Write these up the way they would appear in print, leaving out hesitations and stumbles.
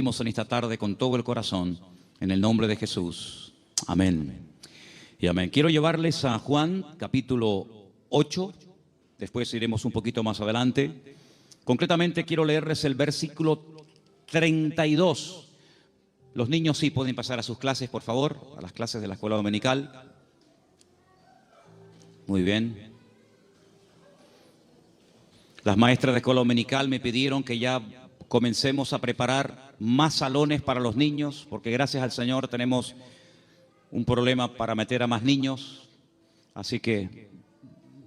En esta tarde con todo el corazón, en el nombre de Jesús. Amén y amén. Quiero llevarles a Juan capítulo 8, después iremos un poquito más adelante. Concretamente quiero leerles el versículo 32. Los niños sí pueden pasar a sus clases, por favor, a las clases de la escuela dominical. Muy bien. Las maestras de escuela dominical me pidieron que ya comencemos a preparar más salones para los niños, porque gracias al Señor tenemos un problema para meter a más niños. Así que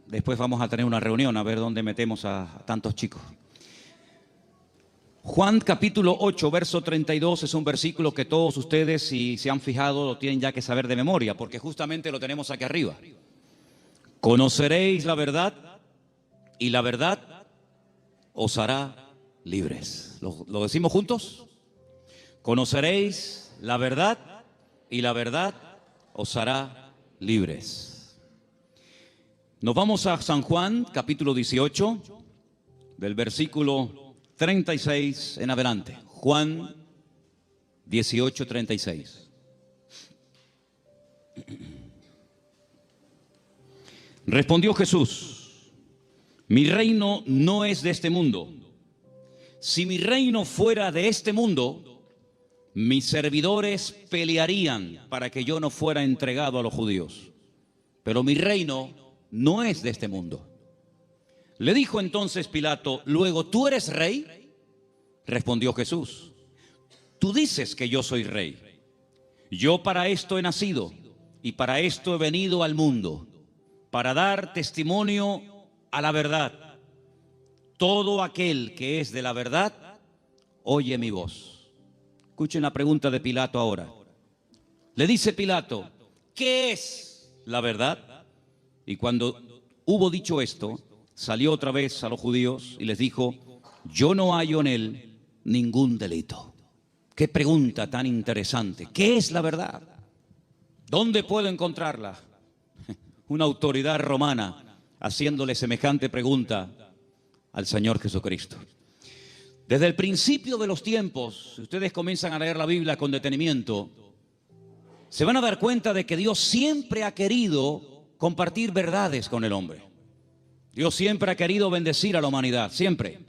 después vamos a tener una reunión a ver dónde metemos a tantos chicos. Juan capítulo 8, verso 32 es un versículo que todos ustedes, si se han fijado, lo tienen ya que saber de memoria, porque justamente lo tenemos aquí arriba. Conoceréis la verdad y la verdad os hará libres. ¿Lo decimos juntos? Conoceréis la verdad y la verdad os hará libres. Nos vamos a San Juan, capítulo 18, del versículo 36 en adelante. Juan 18, 36. Respondió Jesús: mi reino no es de este mundo. Si mi reino fuera de este mundo, mis servidores pelearían para que yo no fuera entregado a los judíos. Pero mi reino no es de este mundo. Le dijo entonces Pilato: luego, ¿tú eres rey? Respondió Jesús: tú dices que yo soy rey. Yo para esto he nacido y para esto he venido al mundo, para dar testimonio a la verdad. Todo aquel que es de la verdad, oye mi voz. Escuchen la pregunta de Pilato ahora. Le dice Pilato: ¿qué es la verdad? Y cuando hubo dicho esto, salió otra vez a los judíos y les dijo: yo no hallo en él ningún delito. Qué pregunta tan interesante. ¿Qué es la verdad? ¿Dónde puedo encontrarla? Una autoridad romana haciéndole semejante pregunta al Señor Jesucristo. Desde el principio de los tiempos, si ustedes comienzan a leer la Biblia con detenimiento, se van a dar cuenta de que Dios siempre ha querido compartir verdades con el hombre. Dios siempre ha querido bendecir a la humanidad, siempre.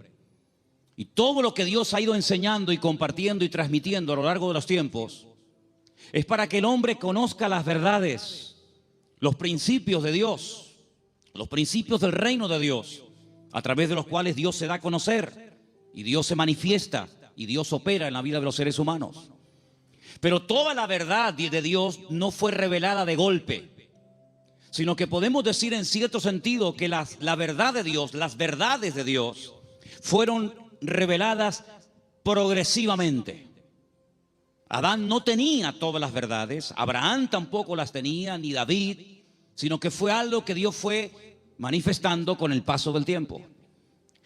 Y todo lo que Dios ha ido enseñando y compartiendo y transmitiendo a lo largo de los tiempos es para que el hombre conozca las verdades, los principios de Dios, los principios del reino de Dios, a través de los cuales Dios se da a conocer y Dios se manifiesta y Dios opera en la vida de los seres humanos. Pero toda la verdad de Dios no fue revelada de golpe, sino que podemos decir en cierto sentido que la verdad de Dios, las verdades de Dios, fueron reveladas progresivamente. Adán no tenía todas las verdades, Abraham tampoco las tenía, ni David, sino que fue algo que Dios fue manifestando con el paso del tiempo.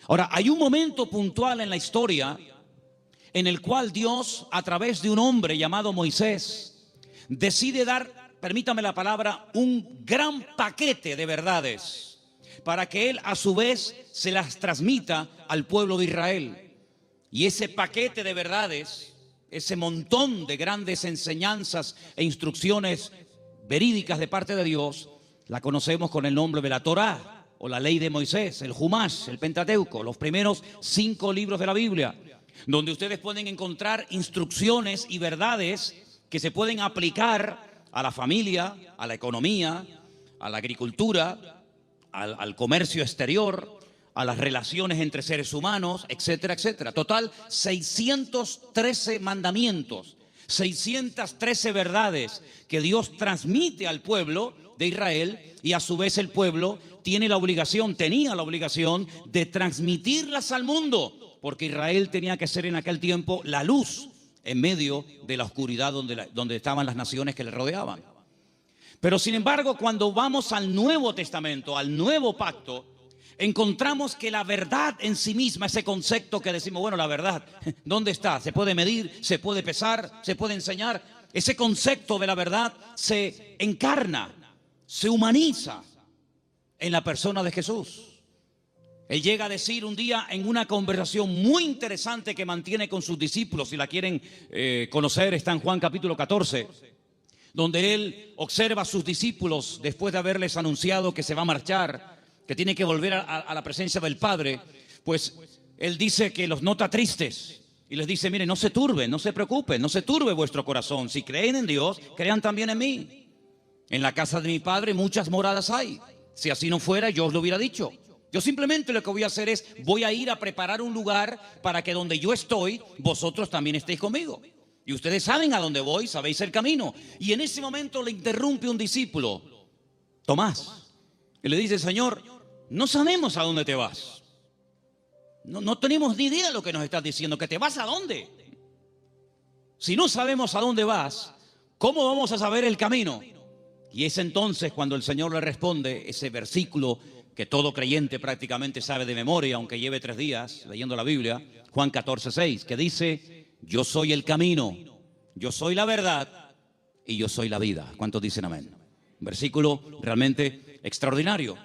Ahora, hay un momento puntual en la historia en el cual Dios, a través de un hombre llamado Moisés, decide dar, permítame la palabra, un gran paquete de verdades para que él a su vez se las transmita al pueblo de Israel. Y ese paquete de verdades, ese montón de grandes enseñanzas e instrucciones verídicas de parte de Dios, la conocemos con el nombre de la Torá, o la ley de Moisés, el Jumash, el Pentateuco, los primeros 5 libros de la Biblia, donde ustedes pueden encontrar instrucciones y verdades que se pueden aplicar a la familia, a la economía, a la agricultura, al comercio exterior, a las relaciones entre seres humanos, etcétera, etcétera. Total, 613 mandamientos, 613 verdades que Dios transmite al pueblo de Israel, y a su vez el pueblo tenía la obligación de transmitirlas al mundo, porque Israel tenía que ser en aquel tiempo la luz en medio de la oscuridad donde estaban las naciones que le rodeaban. Pero sin embargo, cuando vamos al Nuevo Testamento, al Nuevo Pacto, encontramos que la verdad en sí misma, ese concepto que decimos, bueno, la verdad, ¿dónde está? ¿Se puede medir? ¿Se puede pesar? ¿Se puede enseñar? Ese concepto de la verdad se encarna, se humaniza en la persona de Jesús. Él llega a decir un día en una conversación muy interesante que mantiene con sus discípulos, si la quieren conocer, está en Juan capítulo 14, donde él observa a sus discípulos después de haberles anunciado que se va a marchar, que tiene que volver a la presencia del Padre. Pues él dice que los nota tristes y les dice: miren, no se turben, no se preocupen, no se turbe vuestro corazón. Si creen en Dios, crean también en mí. En la casa de mi Padre muchas moradas hay. Si así no fuera, yo os lo hubiera dicho. Yo simplemente lo que voy a hacer es, voy a ir a preparar un lugar para que donde yo estoy, vosotros también estéis conmigo. Y ustedes saben a dónde voy, sabéis el camino. Y en ese momento le interrumpe un discípulo, Tomás, y le dice: Señor, no sabemos a dónde te vas. No tenemos ni idea de lo que nos estás diciendo. ¿Que te vas a dónde? Si no sabemos a dónde vas, ¿cómo vamos a saber el camino? Y es entonces cuando el Señor le responde ese versículo que todo creyente prácticamente sabe de memoria, aunque lleve 3 días leyendo la Biblia, Juan 14:6, que dice: yo soy el camino, yo soy la verdad y yo soy la vida. ¿Cuántos dicen amén? Un versículo realmente extraordinario.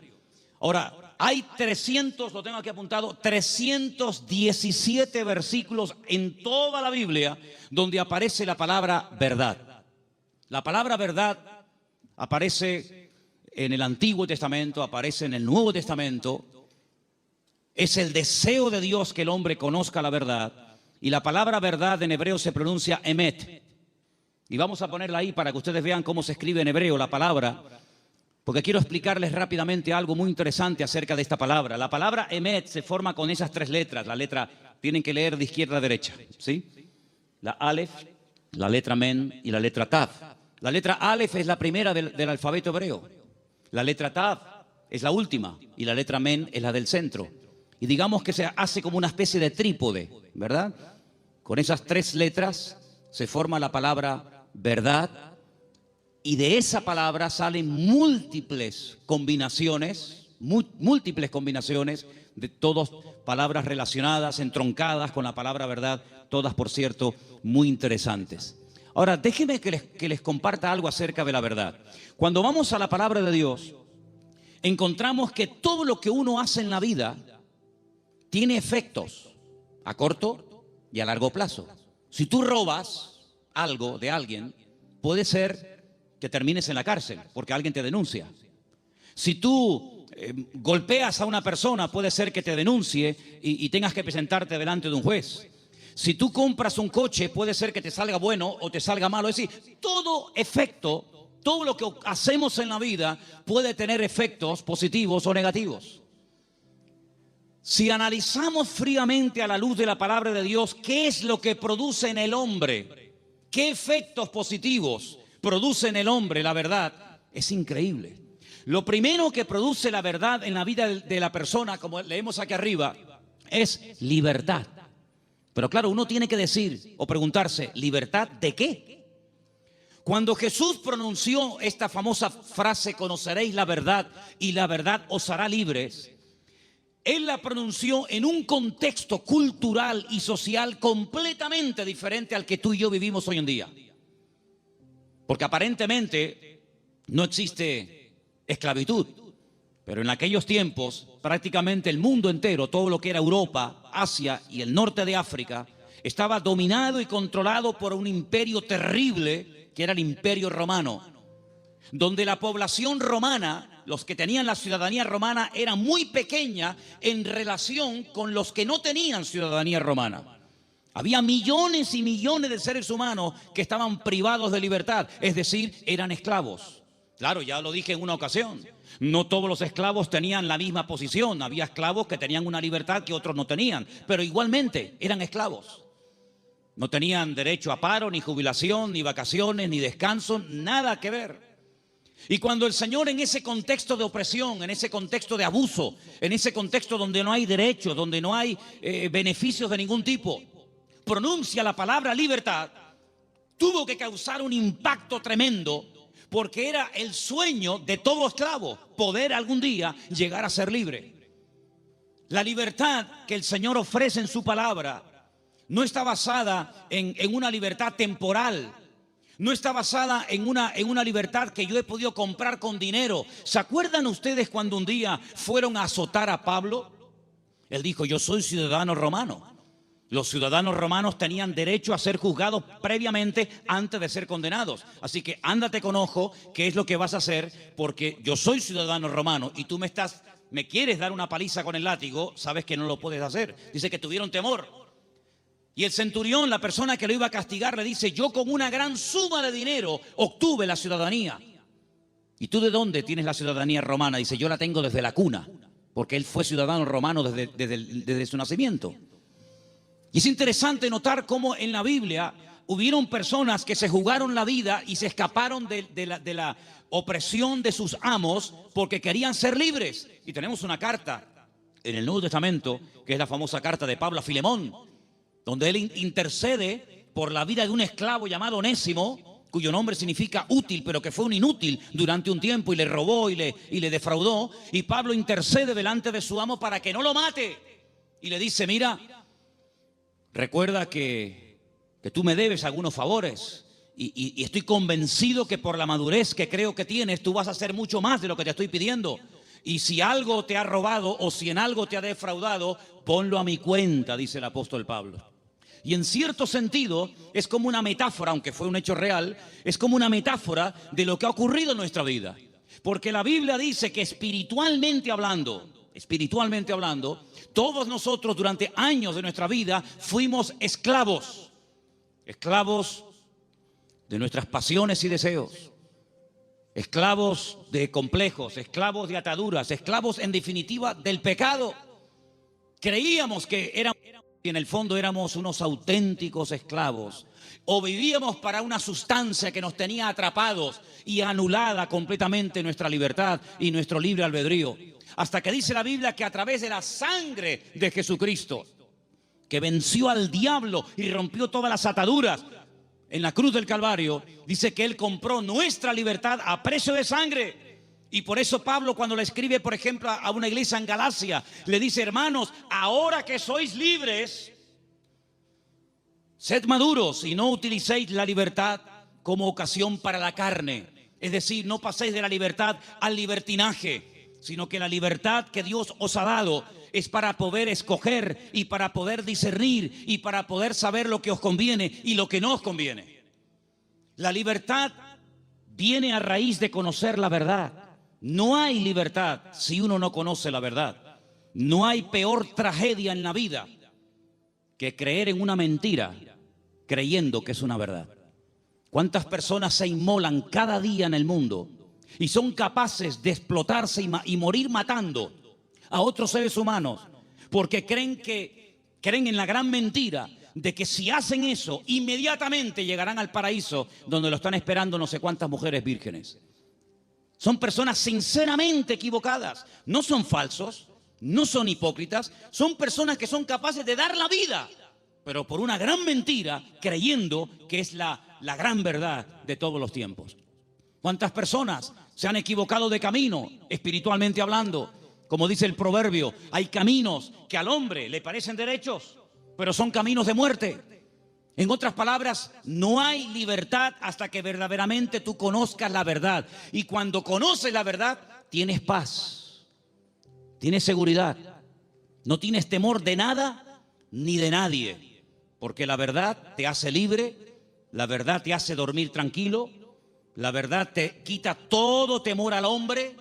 Ahora, hay 300, lo tengo aquí apuntado, 317 versículos en toda la Biblia donde aparece la palabra verdad. La palabra verdad aparece en el Antiguo Testamento, aparece en el Nuevo Testamento. Es el deseo de Dios que el hombre conozca la verdad. Y la palabra verdad en hebreo se pronuncia emet. Y vamos a ponerla ahí para que ustedes vean cómo se escribe en hebreo la palabra, porque quiero explicarles rápidamente algo muy interesante acerca de esta palabra. La palabra emet se forma con esas 3 letras. La letra, tienen que leer de izquierda a derecha, ¿sí? La alef, la letra men y la letra tav. La letra alef es la primera del alfabeto hebreo. La letra tav es la última y la letra men es la del centro. Y digamos que se hace como una especie de trípode, ¿verdad? Con esas 3 letras se forma la palabra verdad, y de esa palabra salen múltiples combinaciones de todas palabras relacionadas, entroncadas con la palabra verdad, todas, por cierto, muy interesantes. Ahora, déjenme que les comparta algo acerca de la verdad. Cuando vamos a la palabra de Dios, encontramos que todo lo que uno hace en la vida tiene efectos a corto y a largo plazo. Si tú robas algo de alguien, puede ser que termines en la cárcel porque alguien te denuncia. Si tú golpeas a una persona, puede ser que te denuncie y tengas que presentarte delante de un juez. Si tú compras un coche, puede ser que te salga bueno o te salga malo. Es decir, todo efecto, todo lo que hacemos en la vida puede tener efectos positivos o negativos. Si analizamos fríamente a la luz de la palabra de Dios, ¿qué es lo que produce en el hombre? ¿Qué efectos positivos produce en el hombre la verdad? Es increíble. Lo primero que produce la verdad en la vida de la persona, como leemos aquí arriba, es libertad. Pero claro, uno tiene que decir o preguntarse, ¿libertad de qué? Cuando Jesús pronunció esta famosa frase, conoceréis la verdad y la verdad os hará libres, Él la pronunció en un contexto cultural y social completamente diferente al que tú y yo vivimos hoy en día. Porque aparentemente no existe esclavitud, pero en aquellos tiempos prácticamente el mundo entero, todo lo que era Europa, Asia y el norte de África, estaba dominado y controlado por un imperio terrible que era el Imperio Romano, donde la población romana, los que tenían la ciudadanía romana, era muy pequeña en relación con los que no tenían ciudadanía romana. Había millones y millones de seres humanos que estaban privados de libertad, es decir, eran esclavos. Claro, ya lo dije en una ocasión, no todos los esclavos tenían la misma posición. Había esclavos que tenían una libertad que otros no tenían, pero igualmente eran esclavos. No tenían derecho a paro, ni jubilación, ni vacaciones, ni descanso, nada que ver. Y cuando el Señor, en ese contexto de opresión, en ese contexto de abuso, en ese contexto donde no hay derechos, donde no hay beneficios de ningún tipo, pronuncia la palabra libertad, tuvo que causar un impacto tremendo, porque era el sueño de todo esclavo, poder algún día llegar a ser libre. La libertad que el Señor ofrece en su palabra no está basada en una libertad temporal, no está basada en una libertad que yo he podido comprar con dinero. ¿Se acuerdan ustedes cuando un día fueron a azotar a Pablo? Él dijo, yo soy ciudadano romano. Los ciudadanos romanos tenían derecho a ser juzgados previamente antes de ser condenados. Así que ándate con ojo qué es lo que vas a hacer, porque yo soy ciudadano romano y tú me quieres dar una paliza con el látigo, sabes que no lo puedes hacer. Dice que tuvieron temor. Y el centurión, la persona que lo iba a castigar, le dice, yo con una gran suma de dinero obtuve la ciudadanía. ¿Y tú de dónde tienes la ciudadanía romana? Dice, yo la tengo desde la cuna, porque él fue ciudadano romano desde su nacimiento. Y es interesante notar cómo en la Biblia hubieron personas que se jugaron la vida y se escaparon de la opresión de sus amos porque querían ser libres. Y tenemos una carta en el Nuevo Testamento, que es la famosa carta de Pablo a Filemón, donde él intercede por la vida de un esclavo llamado Onésimo, cuyo nombre significa útil, pero que fue un inútil durante un tiempo y le robó y le defraudó. Y Pablo intercede delante de su amo para que no lo mate. Y le dice, mira, recuerda que tú me debes algunos favores y estoy convencido que por la madurez que creo que tienes, tú vas a hacer mucho más de lo que te estoy pidiendo. Y si algo te ha robado o si en algo te ha defraudado, ponlo a mi cuenta, dice el apóstol Pablo. Y en cierto sentido es como una metáfora, aunque fue un hecho real, es como una metáfora de lo que ha ocurrido en nuestra vida. Porque la Biblia dice que espiritualmente hablando, todos nosotros durante años de nuestra vida fuimos esclavos de nuestras pasiones y deseos, esclavos de complejos, esclavos de ataduras, esclavos en definitiva del pecado. Creíamos que éramos, y en el fondo éramos unos auténticos esclavos, o vivíamos para una sustancia que nos tenía atrapados y anulada completamente nuestra libertad y nuestro libre albedrío. Hasta que dice la Biblia que a través de la sangre de Jesucristo, que venció al diablo y rompió todas las ataduras en la cruz del Calvario, dice que Él compró nuestra libertad a precio de sangre. Y por eso Pablo, cuando le escribe, por ejemplo, a una iglesia en Galacia, le dice, hermanos, ahora que sois libres, sed maduros y no utilicéis la libertad como ocasión para la carne. Es decir, no paséis de la libertad al libertinaje, sino que la libertad que Dios os ha dado es para poder escoger y para poder discernir y para poder saber lo que os conviene y lo que no os conviene. La libertad viene a raíz de conocer la verdad. No hay libertad si uno no conoce la verdad. No hay peor tragedia en la vida que creer en una mentira creyendo que es una verdad. ¿Cuántas personas se inmolan cada día en el mundo y son capaces de explotarse y morir matando a otros seres humanos porque creen en la gran mentira de que si hacen eso inmediatamente llegarán al paraíso donde lo están esperando no sé cuántas mujeres vírgenes? Son personas sinceramente equivocadas, no son falsos, no son hipócritas, son personas que son capaces de dar la vida, pero por una gran mentira, creyendo que es la gran verdad de todos los tiempos. ¿Cuántas personas se han equivocado de camino, espiritualmente hablando? Como dice el proverbio, hay caminos que al hombre le parecen derechos, pero son caminos de muerte. En otras palabras, no hay libertad hasta que verdaderamente tú conozcas la verdad. Y cuando conoces la verdad, tienes paz, tienes seguridad, no tienes temor de nada ni de nadie. Porque la verdad te hace libre, la verdad te hace dormir tranquilo, la verdad te quita todo temor al hombre,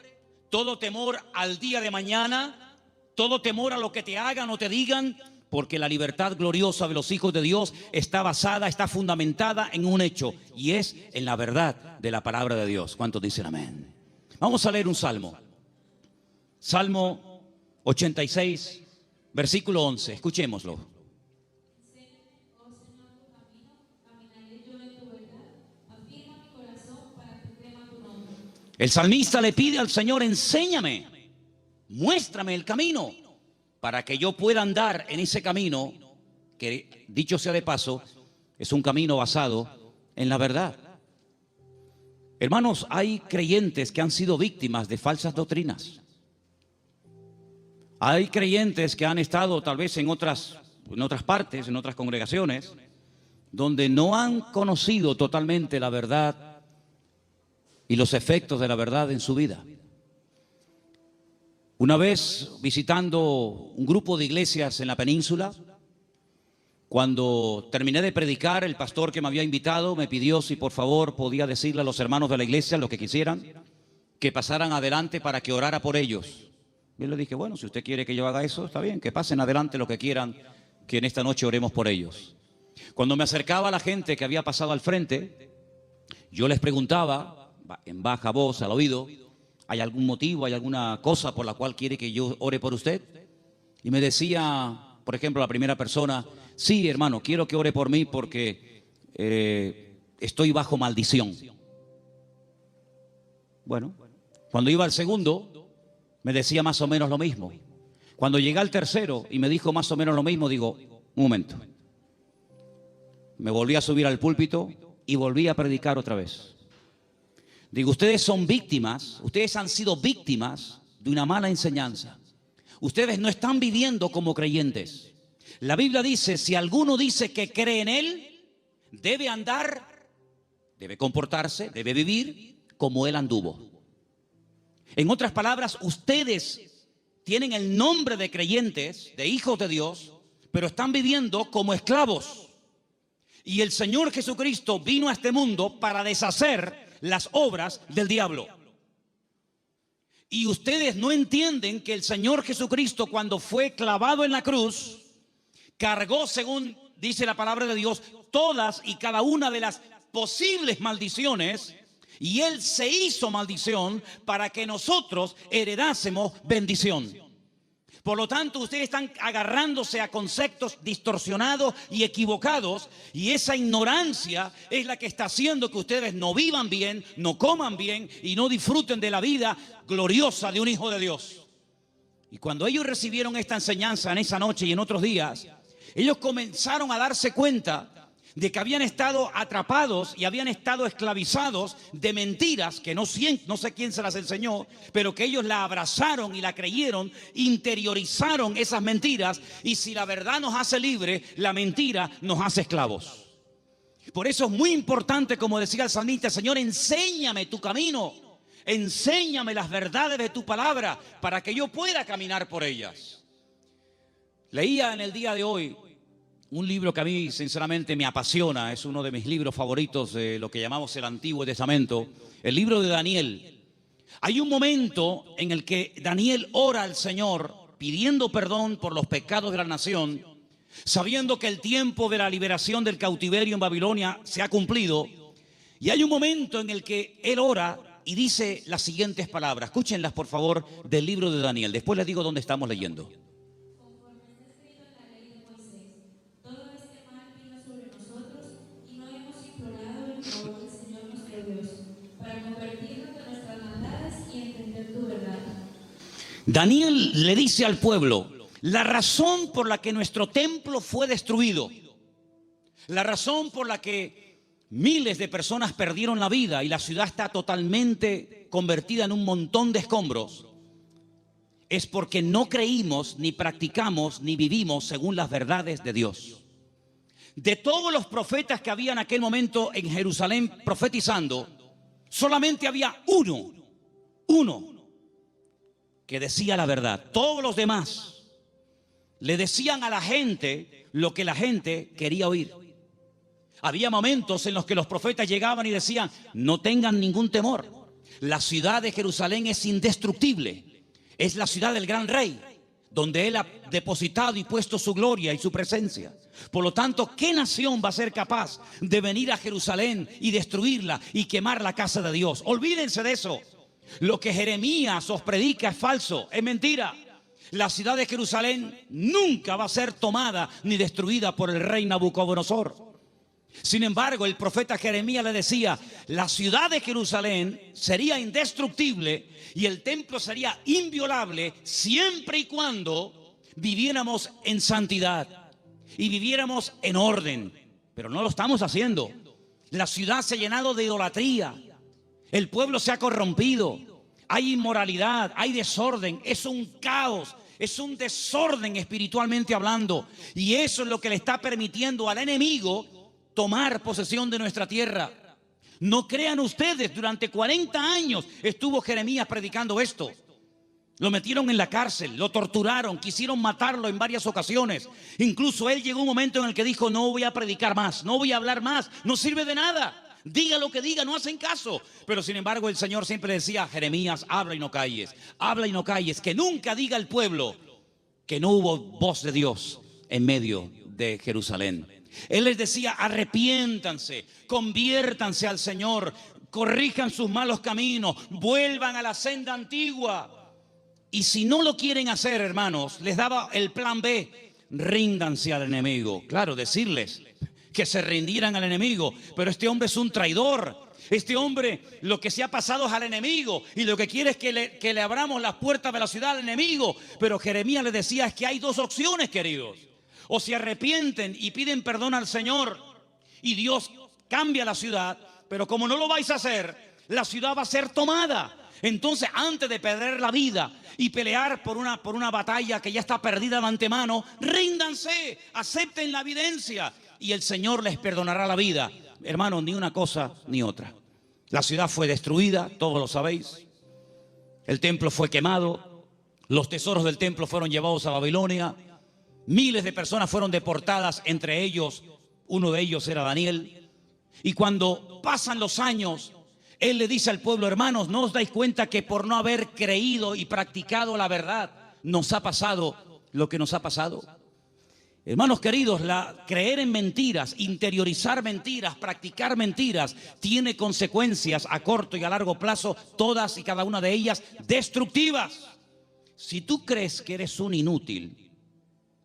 todo temor al día de mañana, todo temor a lo que te hagan o te digan. Porque la libertad gloriosa de los hijos de Dios está basada, está fundamentada en un hecho, y es en la verdad de la palabra de Dios. ¿Cuántos dicen amén? Vamos a leer un salmo. Salmo 86, versículo 11. Escuchémoslo. El salmista le pide al Señor, enséñame, muéstrame el camino, para que yo pueda andar en ese camino, que dicho sea de paso, es un camino basado en la verdad. Hermanos, hay creyentes que han sido víctimas de falsas doctrinas. Hay creyentes que han estado tal vez en otras partes, en otras congregaciones, donde no han conocido totalmente la verdad y los efectos de la verdad en su vida. Una vez visitando un grupo de iglesias en la península, cuando terminé de predicar, el pastor que me había invitado me pidió si por favor podía decirle a los hermanos de la iglesia, los que quisieran, que pasaran adelante para que orara por ellos. Yo le dije, bueno, si usted quiere que yo haga eso, está bien, que pasen adelante lo que quieran, que en esta noche oremos por ellos. Cuando me acercaba a la gente que había pasado al frente, yo les preguntaba en baja voz al oído, ¿hay algún motivo, hay alguna cosa por la cual quiere que yo ore por usted? Y me decía, por ejemplo, la primera persona, sí, hermano, quiero que ore por mí porque estoy bajo maldición. Bueno, cuando iba al segundo, me decía más o menos lo mismo. Cuando llegué al tercero y me dijo más o menos lo mismo, digo, un momento. Me volví a subir al púlpito y volví a predicar otra vez. Digo, ustedes son víctimas, ustedes han sido víctimas de una mala enseñanza. Ustedes no están viviendo como creyentes. La Biblia dice, si alguno dice que cree en Él, debe andar, debe comportarse, debe vivir como Él anduvo. En otras palabras, ustedes tienen el nombre de creyentes, de hijos de Dios, pero están viviendo como esclavos. Y el Señor Jesucristo vino a este mundo para deshacer las obras del diablo. Y ustedes no entienden que el Señor Jesucristo, cuando fue clavado en la cruz, cargó, según dice la palabra de Dios, todas y cada una de las posibles maldiciones, y Él se hizo maldición para que nosotros heredásemos bendición. Por lo tanto, ustedes están agarrándose a conceptos distorsionados y equivocados, y esa ignorancia es la que está haciendo que ustedes no vivan bien, no coman bien y no disfruten de la vida gloriosa de un hijo de Dios. Y cuando ellos recibieron esta enseñanza en esa noche y en otros días, ellos comenzaron a darse cuenta de que habían estado atrapados y habían estado esclavizados de mentiras que no sé quién se las enseñó, pero que ellos la abrazaron y la creyeron, interiorizaron esas mentiras, y si la verdad nos hace libres, la mentira nos hace esclavos. Por eso es muy importante, como decía el salmista, Señor, enséñame tu camino, enséñame las verdades de tu palabra para que yo pueda caminar por ellas. Leía en el día de hoy un libro que a mí sinceramente me apasiona, es uno de mis libros favoritos de lo que llamamos el Antiguo Testamento, el libro de Daniel. Hay un momento en el que Daniel ora al Señor pidiendo perdón por los pecados de la nación, sabiendo que el tiempo de la liberación del cautiverio en Babilonia se ha cumplido. Y hay un momento en el que él ora y dice las siguientes palabras. Escúchenlas, por favor, del libro de Daniel. Después les digo dónde estamos leyendo. Daniel le dice al pueblo, la razón por la que nuestro templo fue destruido, la razón por la que miles de personas perdieron la vida y la ciudad está totalmente convertida en un montón de escombros, es porque no creímos, ni practicamos, ni vivimos según las verdades de Dios. De todos los profetas que había en aquel momento en Jerusalén profetizando, solamente había uno que decía la verdad. Todos los demás le decían a la gente lo que la gente quería oír. Había momentos en los que los profetas llegaban y decían, no tengan ningún temor, la ciudad de Jerusalén es indestructible, es la ciudad del gran rey, donde Él ha depositado y puesto su gloria y su presencia. Por lo tanto, ¿qué nación va a ser capaz de venir a Jerusalén y destruirla y quemar la casa de Dios? Olvídense de eso. Lo que Jeremías os predica es falso, es mentira. La ciudad de Jerusalén nunca va a ser tomada ni destruida por el rey Nabucodonosor. Sin embargo, el profeta Jeremías le decía, la ciudad de Jerusalén sería indestructible y el templo sería inviolable siempre y cuando viviéramos en santidad y viviéramos en orden. Pero no lo estamos haciendo. La ciudad se ha llenado de idolatría. El pueblo se ha corrompido, hay inmoralidad, hay desorden, es un caos, es un desorden espiritualmente hablando. Y eso es lo que le está permitiendo al enemigo tomar posesión de nuestra tierra. No crean ustedes, durante 40 años estuvo Jeremías predicando esto. Lo metieron en la cárcel, lo torturaron, quisieron matarlo en varias ocasiones. Incluso él llegó un momento en el que dijo: no voy a predicar más, no voy a hablar más, no sirve de nada. Diga lo que diga, no hacen caso. Pero sin embargo el Señor siempre decía: Jeremías, habla y no calles, habla y no calles, que nunca diga el pueblo que no hubo voz de Dios en medio de Jerusalén. Él les decía: arrepiéntanse, conviértanse al Señor, corrijan sus malos caminos, vuelvan a la senda antigua. Y si no lo quieren hacer, hermanos, les daba el plan B: ríndanse al enemigo. Claro, decirles que se rindieran al enemigo, pero este hombre es un traidor. Este hombre lo que se ha pasado es al enemigo y lo que quiere es que le abramos las puertas de la ciudad al enemigo. Pero Jeremías le decía: es que hay dos opciones, queridos. O se arrepienten y piden perdón al Señor y Dios cambia la ciudad, pero como no lo vais a hacer, la ciudad va a ser tomada. Entonces, antes de perder la vida y pelear por una batalla que ya está perdida de antemano, ríndanse, acepten la evidencia y el Señor les perdonará la vida. Hermanos, ni una cosa ni otra. La ciudad fue destruida, todos lo sabéis. El templo fue quemado, los tesoros del templo fueron llevados a Babilonia. Miles de personas fueron deportadas, entre ellos, uno de ellos era Daniel. Y cuando pasan los años, él le dice al pueblo: hermanos, ¿no os dais cuenta que por no haber creído y practicado la verdad nos ha pasado lo que nos ha pasado? Hermanos queridos, creer en mentiras, interiorizar mentiras, practicar mentiras, tiene consecuencias a corto y a largo plazo, todas y cada una de ellas destructivas. Si tú crees que eres un inútil,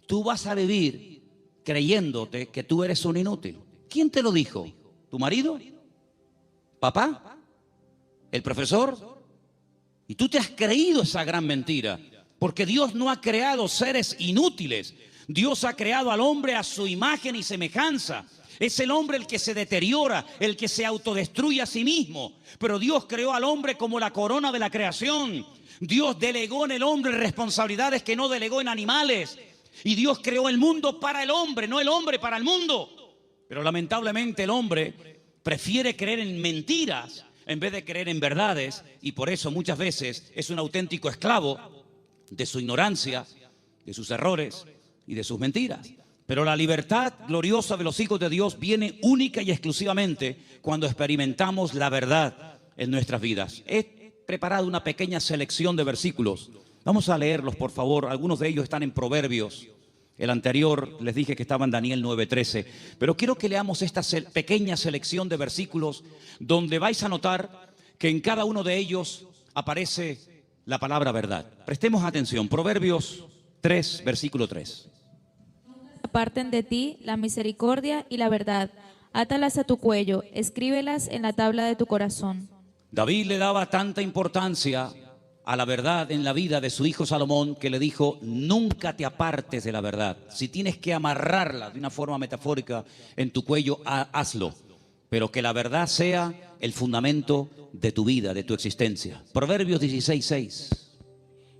tú vas a vivir creyéndote que tú eres un inútil. ¿Quién te lo dijo? ¿Tu marido? ¿Papá? ¿El profesor? Y tú te has creído esa gran mentira, porque Dios no ha creado seres inútiles. Dios ha creado al hombre a su imagen y semejanza. Es el hombre el que se deteriora, el que se autodestruye a sí mismo. Pero Dios creó al hombre como la corona de la creación. Dios delegó en el hombre responsabilidades que no delegó en animales. Y Dios creó el mundo para el hombre, no el hombre para el mundo. Pero lamentablemente el hombre prefiere creer en mentiras en vez de creer en verdades, y por eso muchas veces es un auténtico esclavo de su ignorancia, de sus errores y de sus mentiras. Pero la libertad gloriosa de los hijos de Dios viene única y exclusivamente cuando experimentamos la verdad en nuestras vidas. He preparado una pequeña selección de versículos. Vamos a leerlos, por favor. Algunos de ellos están en Proverbios. El anterior les dije que estaba en Daniel 9:13. Pero quiero que leamos esta pequeña selección de versículos donde vais a notar que en cada uno de ellos aparece la palabra verdad. Prestemos atención. Proverbios 3, versículo 3. Aparten de ti la misericordia y la verdad. Átalas a tu cuello, escríbelas en la tabla de tu corazón. David le daba tanta importancia a la verdad en la vida de su hijo Salomón que le dijo: nunca te apartes de la verdad. Si tienes que amarrarla de una forma metafórica en tu cuello, hazlo. Pero que la verdad sea el fundamento de tu vida, de tu existencia. Proverbios 16:6.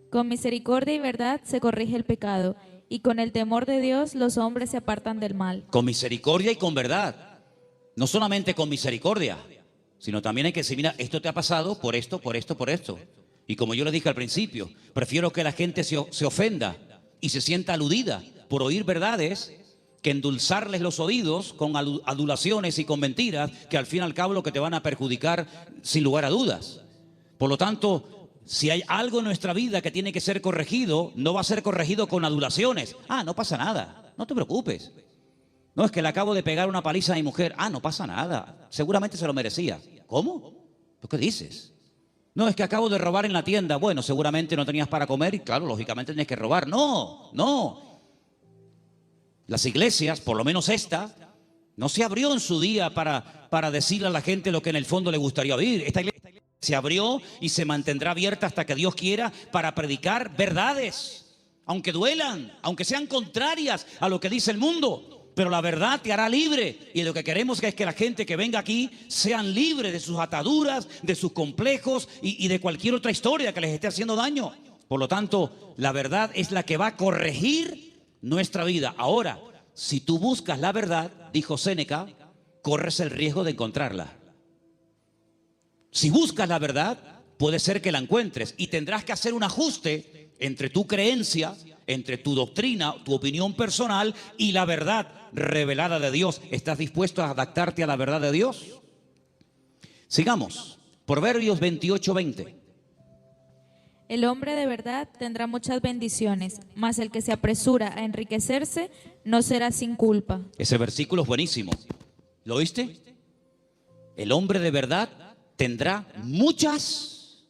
Con misericordia y verdad se corrige el pecado, y con el temor de Dios los hombres se apartan del mal. Con misericordia y con verdad. No solamente con misericordia, sino también hay que decir: mira, esto te ha pasado por esto, por esto, por esto. Y como yo les dije al principio, prefiero que la gente se ofenda y se sienta aludida por oír verdades que endulzarles los oídos con adulaciones y con mentiras que al fin y al cabo lo que te van a perjudicar sin lugar a dudas. Por lo tanto, si hay algo en nuestra vida que tiene que ser corregido, no va a ser corregido con adulaciones. No pasa nada, no te preocupes. No, es que le acabo de pegar una paliza a mi mujer. No pasa nada, seguramente se lo merecía. ¿Cómo? ¿Pues qué dices? No, es que acabo de robar en la tienda. Bueno, seguramente no tenías para comer y claro, lógicamente tenías que robar. No. Las iglesias, por lo menos esta, no se abrió en su día para decirle a la gente lo que en el fondo le gustaría oír. Esta iglesia se abrió y se mantendrá abierta hasta que Dios quiera para predicar verdades, aunque duelan, aunque sean contrarias a lo que dice el mundo. Pero la verdad te hará libre, y lo que queremos es que la gente que venga aquí sean libres de sus ataduras, de sus complejos y de cualquier otra historia que les esté haciendo daño. Por lo tanto, la verdad es la que va a corregir nuestra vida. Ahora, si tú buscas la verdad, dijo Séneca, corres el riesgo de encontrarla. Si buscas la verdad, puede ser que la encuentres y tendrás que hacer un ajuste entre tu creencia, entre tu doctrina, tu opinión personal y la verdad revelada de Dios. ¿Estás dispuesto a adaptarte a la verdad de Dios? Sigamos. Proverbios 28:20. El hombre de verdad tendrá muchas bendiciones, mas el que se apresura a enriquecerse no será sin culpa. Ese versículo es buenísimo. ¿Lo oíste? El hombre de verdad tendrá muchas,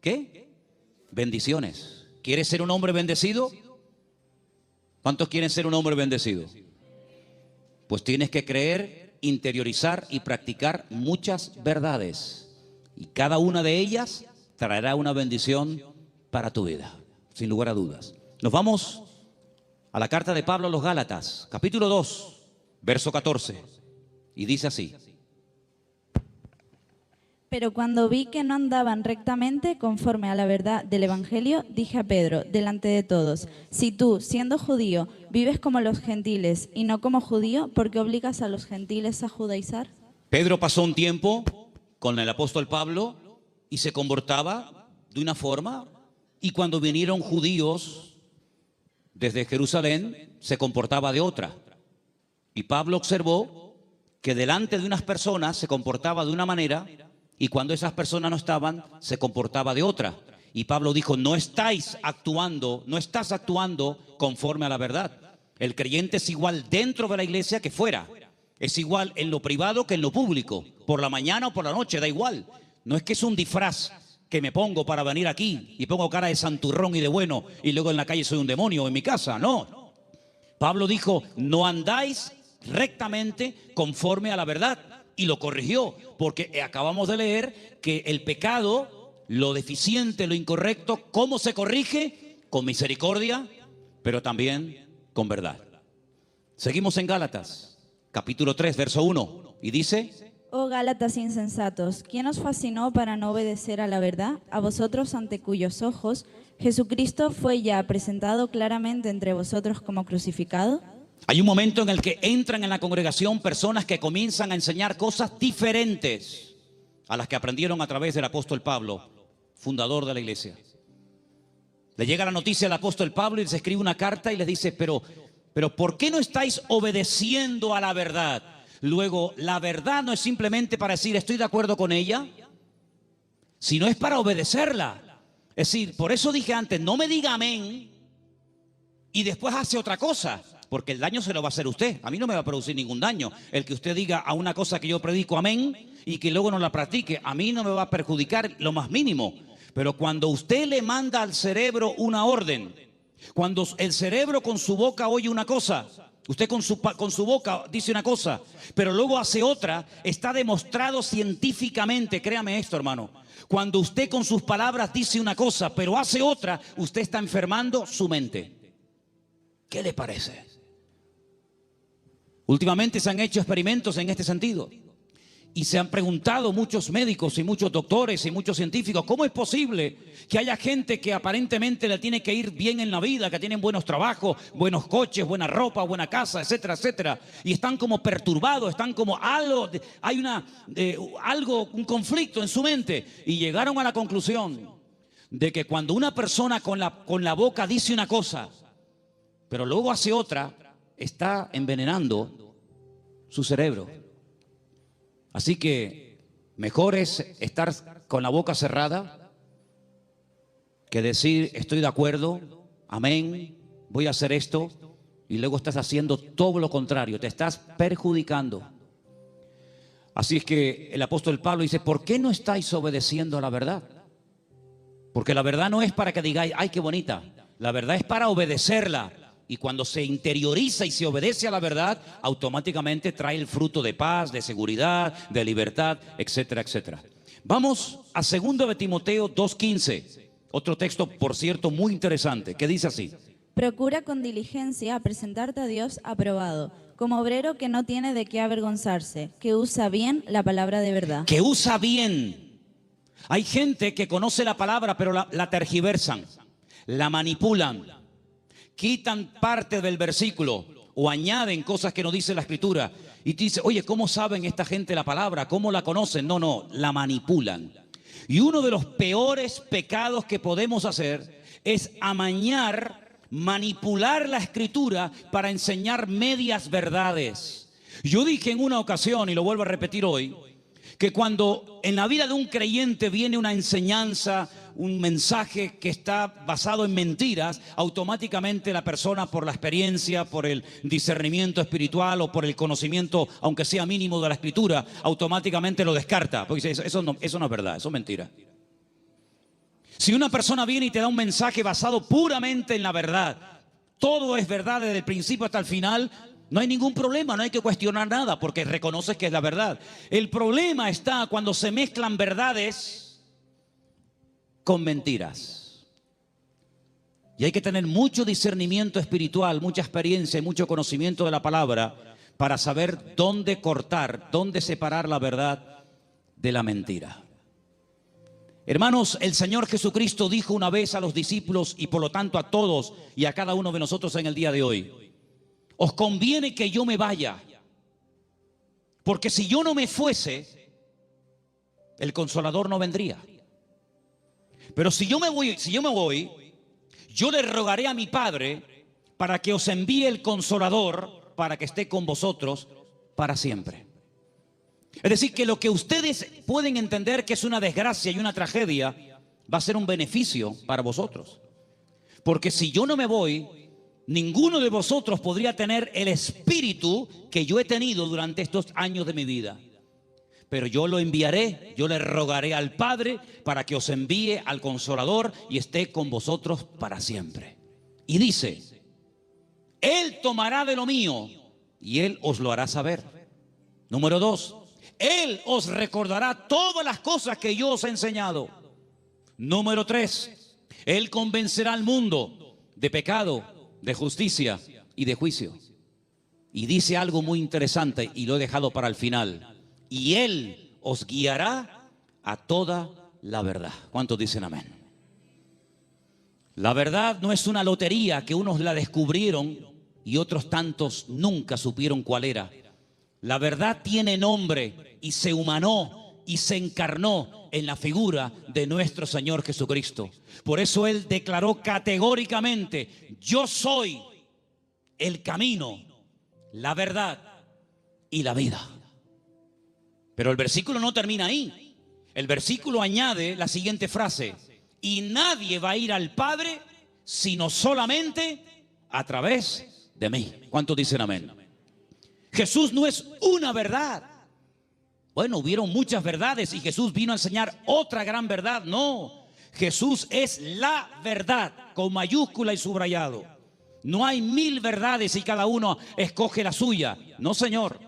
¿qué? Bendiciones. ¿Quieres ser un hombre bendecido? ¿Cuántos quieren ser un hombre bendecido? Pues tienes que creer, interiorizar y practicar muchas verdades. Y cada una de ellas traerá una bendición para tu vida, sin lugar a dudas. Nos vamos a la carta de Pablo a los Gálatas, capítulo 2, verso 14. Y dice así: Pero cuando vi que no andaban rectamente conforme a la verdad del Evangelio, dije a Pedro, delante de todos, si tú, siendo judío, vives como los gentiles y no como judío, ¿por qué obligas a los gentiles a judaizar? Pedro pasó un tiempo con el apóstol Pablo y se comportaba de una forma, y cuando vinieron judíos desde Jerusalén, se comportaba de otra. Y Pablo observó que delante de unas personas se comportaba de una manera, y cuando esas personas no estaban, se comportaba de otra. Y Pablo dijo, no estás actuando conforme a la verdad. El creyente es igual dentro de la iglesia que fuera. Es igual en lo privado que en lo público. Por la mañana o por la noche, da igual. No es que es un disfraz que me pongo para venir aquí y pongo cara de santurrón y de bueno y luego en la calle soy un demonio en mi casa. No. Pablo dijo, no andáis rectamente conforme a la verdad. Y lo corrigió, porque acabamos de leer que el pecado, lo deficiente, lo incorrecto, ¿cómo se corrige? Con misericordia, pero también con verdad. Seguimos en Gálatas, capítulo 3, verso 1, y dice: Oh Gálatas insensatos, ¿quién os fascinó para no obedecer a la verdad? A vosotros ante cuyos ojos Jesucristo fue ya presentado claramente entre vosotros como crucificado. Hay un momento en el que entran en la congregación personas que comienzan a enseñar cosas diferentes a las que aprendieron a través del apóstol Pablo, fundador de la iglesia. Le llega la noticia al apóstol Pablo y les escribe una carta y les dice, pero ¿por qué no estáis obedeciendo a la verdad? Luego, la verdad no es simplemente para decir estoy de acuerdo con ella, sino es para obedecerla. Es decir, por eso dije antes, no me diga amén y después hace otra cosa, porque el daño se lo va a hacer usted. A mí no me va a producir ningún daño el que usted diga a una cosa que yo predico amén y que luego no la practique. A mí no me va a perjudicar lo más mínimo. Pero cuando usted le manda al cerebro una orden, cuando el cerebro con su boca oye una cosa, usted con su boca dice una cosa, pero luego hace otra, está demostrado científicamente, créame esto, hermano. Cuando usted con sus palabras dice una cosa, pero hace otra, usted está enfermando su mente. ¿Qué le parece? Últimamente se han hecho experimentos en este sentido y se han preguntado muchos médicos y muchos doctores y muchos científicos, ¿cómo es posible que haya gente que aparentemente le tiene que ir bien en la vida, que tienen buenos trabajos, buenos coches, buena ropa, buena casa, etcétera, etcétera, y están como perturbados, están como hay un conflicto en su mente, y llegaron a la conclusión de que cuando una persona con la boca dice una cosa, pero luego hace otra, está envenenando su cerebro. Así que mejor es estar con la boca cerrada que decir estoy de acuerdo, amén, voy a hacer esto, y luego estás haciendo todo lo contrario, te estás perjudicando. Así es que el apóstol Pablo dice, ¿por qué no estáis obedeciendo a la verdad? Porque la verdad no es para que digáis, ay, qué bonita. La verdad es para obedecerla. Y cuando se interioriza y se obedece a la verdad, automáticamente trae el fruto de paz, de seguridad, de libertad, etcétera, etcétera. Vamos a 2 de Timoteo 2:15. Otro texto, por cierto, muy interesante, que dice así. Procura con diligencia presentarte a Dios aprobado, como obrero que no tiene de qué avergonzarse, que usa bien la palabra de verdad. Que usa bien. Hay gente que conoce la palabra, pero la tergiversan, la manipulan. Quitan parte del versículo o añaden cosas que no dice la Escritura. Y te dice, oye, ¿cómo saben esta gente la palabra? ¿Cómo la conocen? No, la manipulan. Y uno de los peores pecados que podemos hacer es amañar, manipular la Escritura para enseñar medias verdades. Yo dije en una ocasión, y lo vuelvo a repetir hoy, que cuando en la vida de un creyente viene una enseñanza, un mensaje que está basado en mentiras, automáticamente la persona, por la experiencia, por el discernimiento espiritual o por el conocimiento, aunque sea mínimo, de la Escritura, automáticamente lo descarta, porque dice, eso no es verdad, eso es mentira. Si una persona viene y te da un mensaje basado puramente en la verdad, todo es verdad desde el principio hasta el final, no hay ningún problema, no hay que cuestionar nada, porque reconoces que es la verdad. El problema está cuando se mezclan verdades con mentiras. Y hay que tener mucho discernimiento espiritual, mucha experiencia y mucho conocimiento de la palabra para saber dónde cortar, dónde separar la verdad de la mentira. Hermanos, el Señor Jesucristo dijo una vez a los discípulos y por lo tanto a todos y a cada uno de nosotros en el día de hoy: os conviene que yo me vaya, porque si yo no me fuese, el Consolador no vendría. Pero si yo me voy, yo le rogaré a mi Padre para que os envíe el Consolador para que esté con vosotros para siempre. Es decir, que lo que ustedes pueden entender que es una desgracia y una tragedia, va a ser un beneficio para vosotros. Porque si yo no me voy, ninguno de vosotros podría tener el espíritu que yo he tenido durante estos años de mi vida. Pero yo lo enviaré, yo le rogaré al Padre para que os envíe al Consolador y esté con vosotros para siempre. Y dice, Él tomará de lo mío y Él os lo hará saber. Número 2, Él os recordará todas las cosas que yo os he enseñado. Número 3, Él convencerá al mundo de pecado, de justicia y de juicio. Y dice algo muy interesante y lo he dejado para el final. Y Él os guiará a toda la verdad. ¿Cuántos dicen amén? La verdad no es una lotería que unos la descubrieron y otros tantos nunca supieron cuál era. La verdad tiene nombre y se humanó y se encarnó en la figura de nuestro Señor Jesucristo. Por eso Él declaró categóricamente: yo soy el camino, la verdad y la vida. Pero el versículo no termina ahí. El versículo añade la siguiente frase: y nadie va a ir al Padre sino solamente a través de mí. ¿Cuántos dicen amén? Jesús no es una verdad. Bueno, hubieron muchas verdades y Jesús vino a enseñar otra gran verdad. No, Jesús es la verdad, con mayúscula y subrayado. No hay 1000 verdades y cada uno escoge la suya. No, Señor.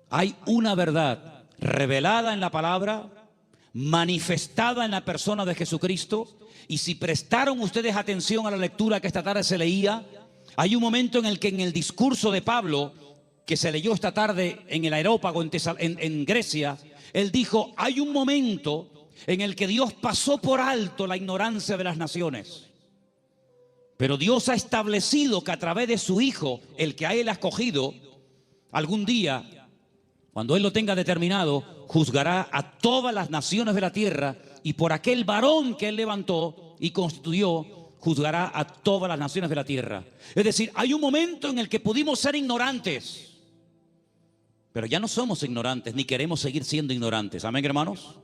Hay una verdad revelada en la palabra, manifestada en la persona de Jesucristo. Y si prestaron ustedes atención a la lectura que esta tarde se leía, hay un momento en el que en el discurso de Pablo, que se leyó esta tarde en el Areópago en Grecia, él dijo: hay un momento en el que Dios pasó por alto la ignorancia de las naciones. Pero Dios ha establecido que a través de su Hijo, el que a Él ha escogido, algún día, cuando Él lo tenga determinado, juzgará a todas las naciones de la tierra, y por aquel varón que Él levantó y constituyó, juzgará a todas las naciones de la tierra. Es decir, hay un momento en el que pudimos ser ignorantes, pero ya no somos ignorantes, ni queremos seguir siendo ignorantes. ¿Amén, hermanos?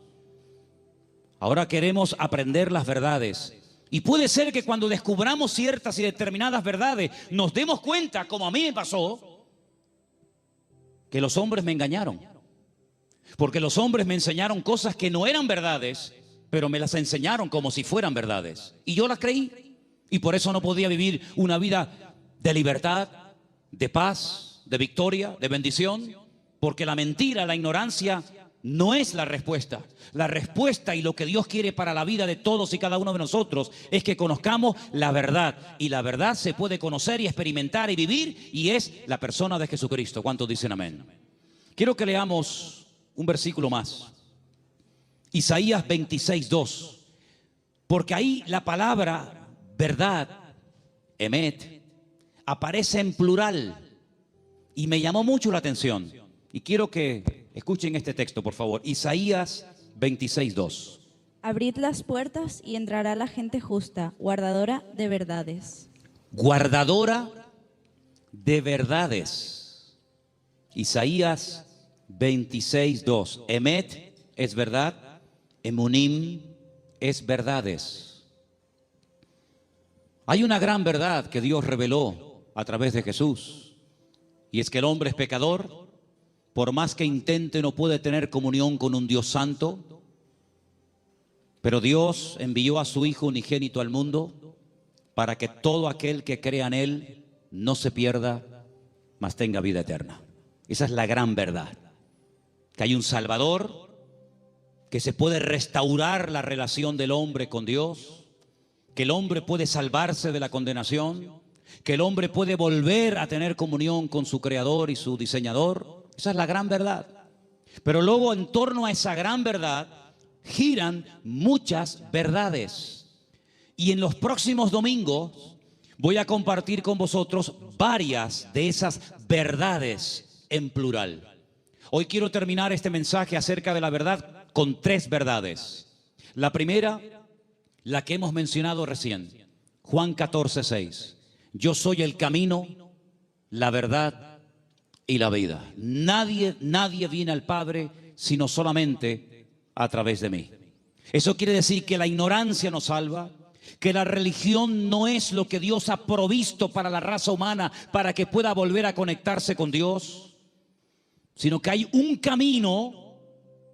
Ahora queremos aprender las verdades. Y puede ser que cuando descubramos ciertas y determinadas verdades, nos demos cuenta, como a mí me pasó, que los hombres me engañaron. Porque los hombres me enseñaron cosas que no eran verdades, pero me las enseñaron como si fueran verdades. Y yo las creí. Y por eso no podía vivir una vida de libertad, de paz, de victoria, de bendición. Porque la mentira, la ignorancia, no es la respuesta. La respuesta y lo que Dios quiere para la vida de todos y cada uno de nosotros es que conozcamos la verdad. Y la verdad se puede conocer y experimentar y vivir, y es la persona de Jesucristo. ¿Cuántos dicen amén? Quiero que leamos un versículo más. Isaías 26:2. Porque ahí la palabra verdad, emet, aparece en plural. Y me llamó mucho la atención. Y quiero que escuchen este texto, por favor. Isaías 26:2. Abrid las puertas y entrará la gente justa, guardadora de verdades. Guardadora de verdades. Isaías 26:2. Emet es verdad, emunim es verdades. Hay una gran verdad que Dios reveló a través de Jesús, y es que el hombre es pecador. Por más que intente, no puede tener comunión con un Dios santo. Pero Dios envió a su Hijo unigénito al mundo para que todo aquel que crea en Él no se pierda, mas tenga vida eterna. Esa es la gran verdad. Que hay un Salvador, que se puede restaurar la relación del hombre con Dios, que el hombre puede salvarse de la condenación, que el hombre puede volver a tener comunión con su Creador y su Diseñador. Esa es la gran verdad. Pero luego, en torno a esa gran verdad giran muchas verdades. Y en los próximos domingos voy a compartir con vosotros varias de esas verdades en plural. Hoy quiero terminar este mensaje acerca de la verdad con 3 verdades. La primera, la que hemos mencionado recién, Juan 14:6. Yo soy el camino, la verdad y la vida. Nadie viene al Padre sino solamente a través de mí. Eso quiere decir que la ignorancia nos salva, que la religión no es lo que Dios ha provisto para la raza humana para que pueda volver a conectarse con Dios, sino que hay un camino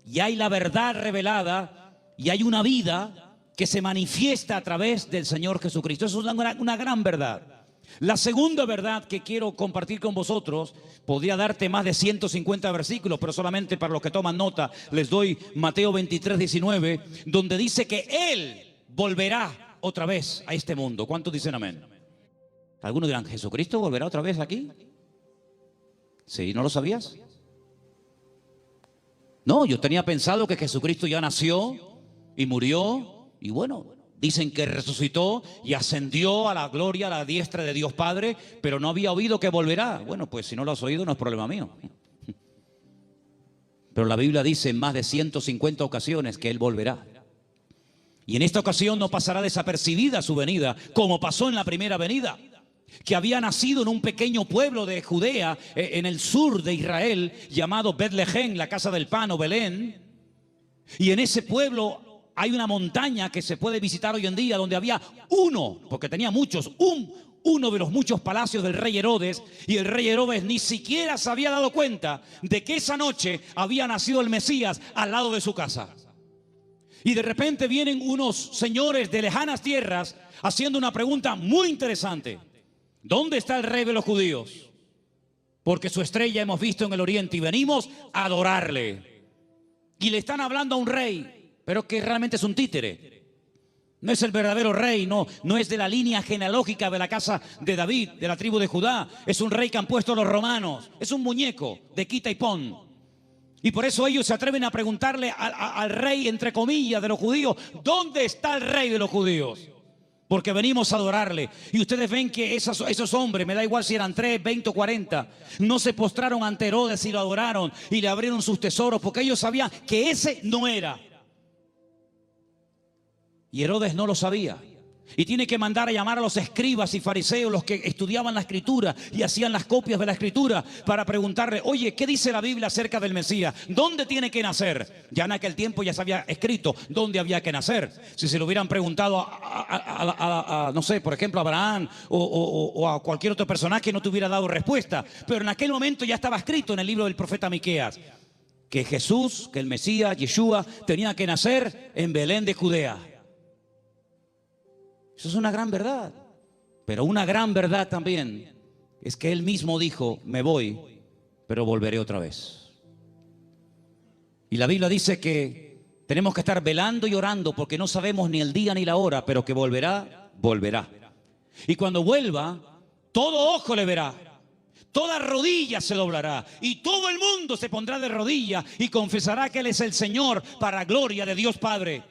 y hay la verdad revelada y hay una vida que se manifiesta a través del Señor Jesucristo. Eso es una gran verdad. La segunda verdad que quiero compartir con vosotros, podría darte más de 150 versículos, pero solamente para los que toman nota les doy Mateo 23:19, donde dice que Él volverá otra vez a este mundo. ¿Cuántos dicen amén? Algunos dirán, ¿Jesucristo volverá otra vez aquí? ¿Sí? ¿No lo sabías? No, yo tenía pensado que Jesucristo ya nació y murió y bueno, dicen que resucitó y ascendió a la gloria, a la diestra de Dios Padre, pero no había oído que volverá. Bueno, pues si no lo has oído no es problema mío. Pero la Biblia dice en más de 150 ocasiones que Él volverá. Y en esta ocasión no pasará desapercibida su venida, como pasó en la primera venida, que había nacido en un pequeño pueblo de Judea, en el sur de Israel, llamado Betlehem, la casa del pan o Belén. Y en ese pueblo hay una montaña que se puede visitar hoy en día, donde había uno, porque tenía muchos, uno de los muchos palacios del rey Herodes, y el rey Herodes ni siquiera se había dado cuenta de que esa noche había nacido el Mesías al lado de su casa. Y de repente vienen unos señores de lejanas tierras haciendo una pregunta muy interesante. ¿Dónde está el rey de los judíos? Porque su estrella hemos visto en el oriente y venimos a adorarle. Y le están hablando a un rey, pero que realmente es un títere. No es el verdadero rey, no es de la línea genealógica de la casa de David, de la tribu de Judá. Es un rey que han puesto los romanos. Es un muñeco de quita y pon. Y por eso ellos se atreven a preguntarle al rey, entre comillas, de los judíos, ¿dónde está el rey de los judíos? Porque venimos a adorarle. Y ustedes ven que esos hombres, me da igual si eran 3, 20 o 40, no se postraron ante Herodes y lo adoraron y le abrieron sus tesoros, porque ellos sabían que ese no era. Y Herodes no lo sabía. Y tiene que mandar a llamar a los escribas y fariseos, los que estudiaban la escritura y hacían las copias de la escritura, para preguntarle, oye, ¿qué dice la Biblia acerca del Mesías? ¿Dónde tiene que nacer? Ya en aquel tiempo ya se había escrito dónde había que nacer. Si se lo hubieran preguntado no sé, por ejemplo, a Abraham o a cualquier otro personaje, no te hubiera dado respuesta. Pero en aquel momento ya estaba escrito en el libro del profeta Miqueas que Jesús, que el Mesías, Yeshua, tenía que nacer en Belén de Judea. Eso es una gran verdad. Pero una gran verdad también es que Él mismo dijo, me voy, pero volveré otra vez. Y la Biblia dice que tenemos que estar velando y orando porque no sabemos ni el día ni la hora, pero que volverá, volverá. Y cuando vuelva, todo ojo le verá, toda rodilla se doblará y todo el mundo se pondrá de rodilla y confesará que Él es el Señor para gloria de Dios Padre.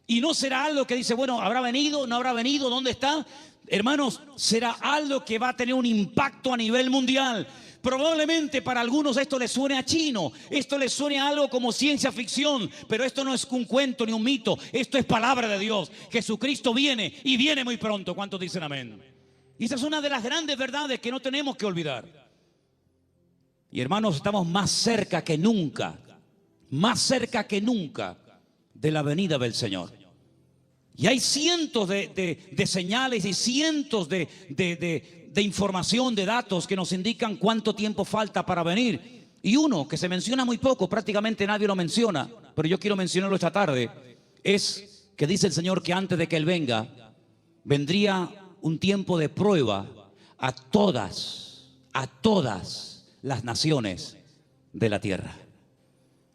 Y no será algo que dice, bueno, ¿habrá venido? ¿No habrá venido? ¿Dónde está? Hermanos, será algo que va a tener un impacto a nivel mundial. Probablemente para algunos esto les suene a chino, esto les suene a algo como ciencia ficción, pero esto no es un cuento ni un mito, esto es palabra de Dios. Jesucristo viene y viene muy pronto. ¿Cuántos dicen amén? Y esa es una de las grandes verdades que no tenemos que olvidar. Y hermanos, estamos más cerca que nunca de la venida del Señor. Y hay cientos de señales y cientos de información, de datos que nos indican cuánto tiempo falta para venir. Y uno que se menciona muy poco, prácticamente nadie lo menciona, pero yo quiero mencionarlo esta tarde, es que dice el Señor que antes de que Él venga, vendría un tiempo de prueba a todas las naciones de la tierra.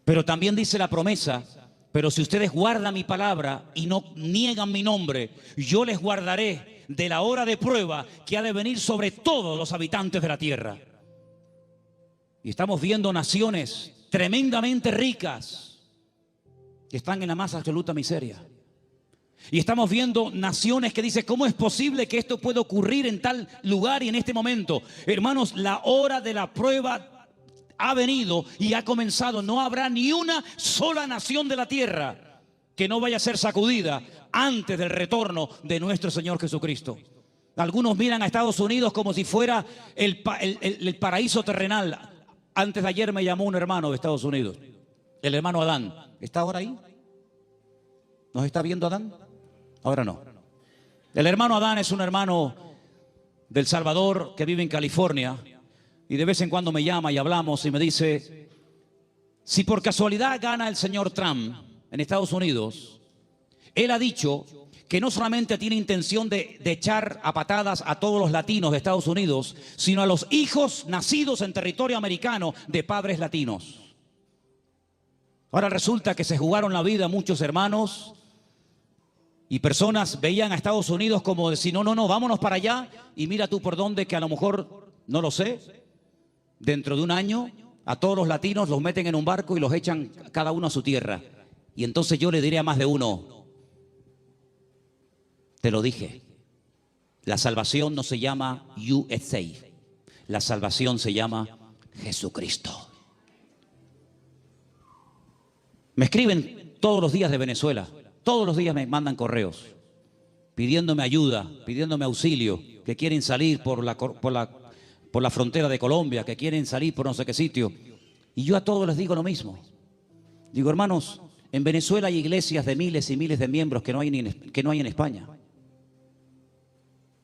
Pero también dice la promesa: pero si ustedes guardan mi palabra y no niegan mi nombre, yo les guardaré de la hora de prueba que ha de venir sobre todos los habitantes de la tierra. Y estamos viendo naciones tremendamente ricas que están en la más absoluta miseria. Y estamos viendo naciones que dicen: ¿cómo es posible que esto pueda ocurrir en tal lugar y en este momento? Hermanos, la hora de la prueba ha venido y ha comenzado. No habrá ni una sola nación de la tierra que no vaya a ser sacudida antes del retorno de nuestro Señor Jesucristo. Algunos miran a Estados Unidos como si fuera el paraíso terrenal. Antes de ayer me llamó un hermano de Estados Unidos, el hermano Adán. ¿Está ahora ahí? ¿Nos está viendo Adán? Ahora no. El hermano Adán es un hermano del Salvador que vive en California. Y de vez en cuando me llama y hablamos y me dice: si por casualidad gana el señor Trump en Estados Unidos, él ha dicho que no solamente tiene intención de echar a patadas a todos los latinos de Estados Unidos, sino a los hijos nacidos en territorio americano de padres latinos. Ahora resulta que se jugaron la vida muchos hermanos y personas veían a Estados Unidos como decir: no, vámonos para allá y mira tú por dónde, que a lo mejor, no lo sé, dentro de un año a todos los latinos los meten en un barco y los echan cada uno a su tierra. Y entonces yo le diré a más de uno: te lo dije, la salvación no se llama USA, la salvación se llama Jesucristo. Me escriben todos los días de Venezuela, todos los días me mandan correos pidiéndome ayuda, pidiéndome auxilio, que quieren salir por la frontera de Colombia, que quieren salir por no sé qué sitio. Y yo a todos les digo lo mismo. Digo: hermanos, en Venezuela hay iglesias de miles y miles de miembros que no hay en España.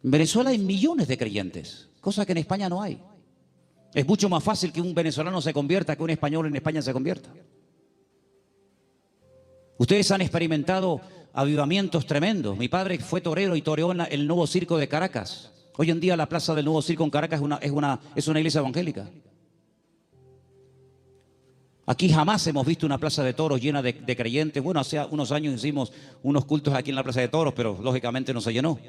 En Venezuela hay millones de creyentes, cosa que en España no hay. Es mucho más fácil que un venezolano se convierta que un español en España se convierta. Ustedes han experimentado avivamientos tremendos. Mi padre fue torero y toreó en el Nuevo Circo de Caracas. Hoy en día la plaza del Nuevo Circo en Caracas es una iglesia evangélica. Aquí jamás hemos visto una plaza de toros llena de creyentes. Bueno, hace unos años hicimos unos cultos aquí en la plaza de toros, pero lógicamente no se llenó.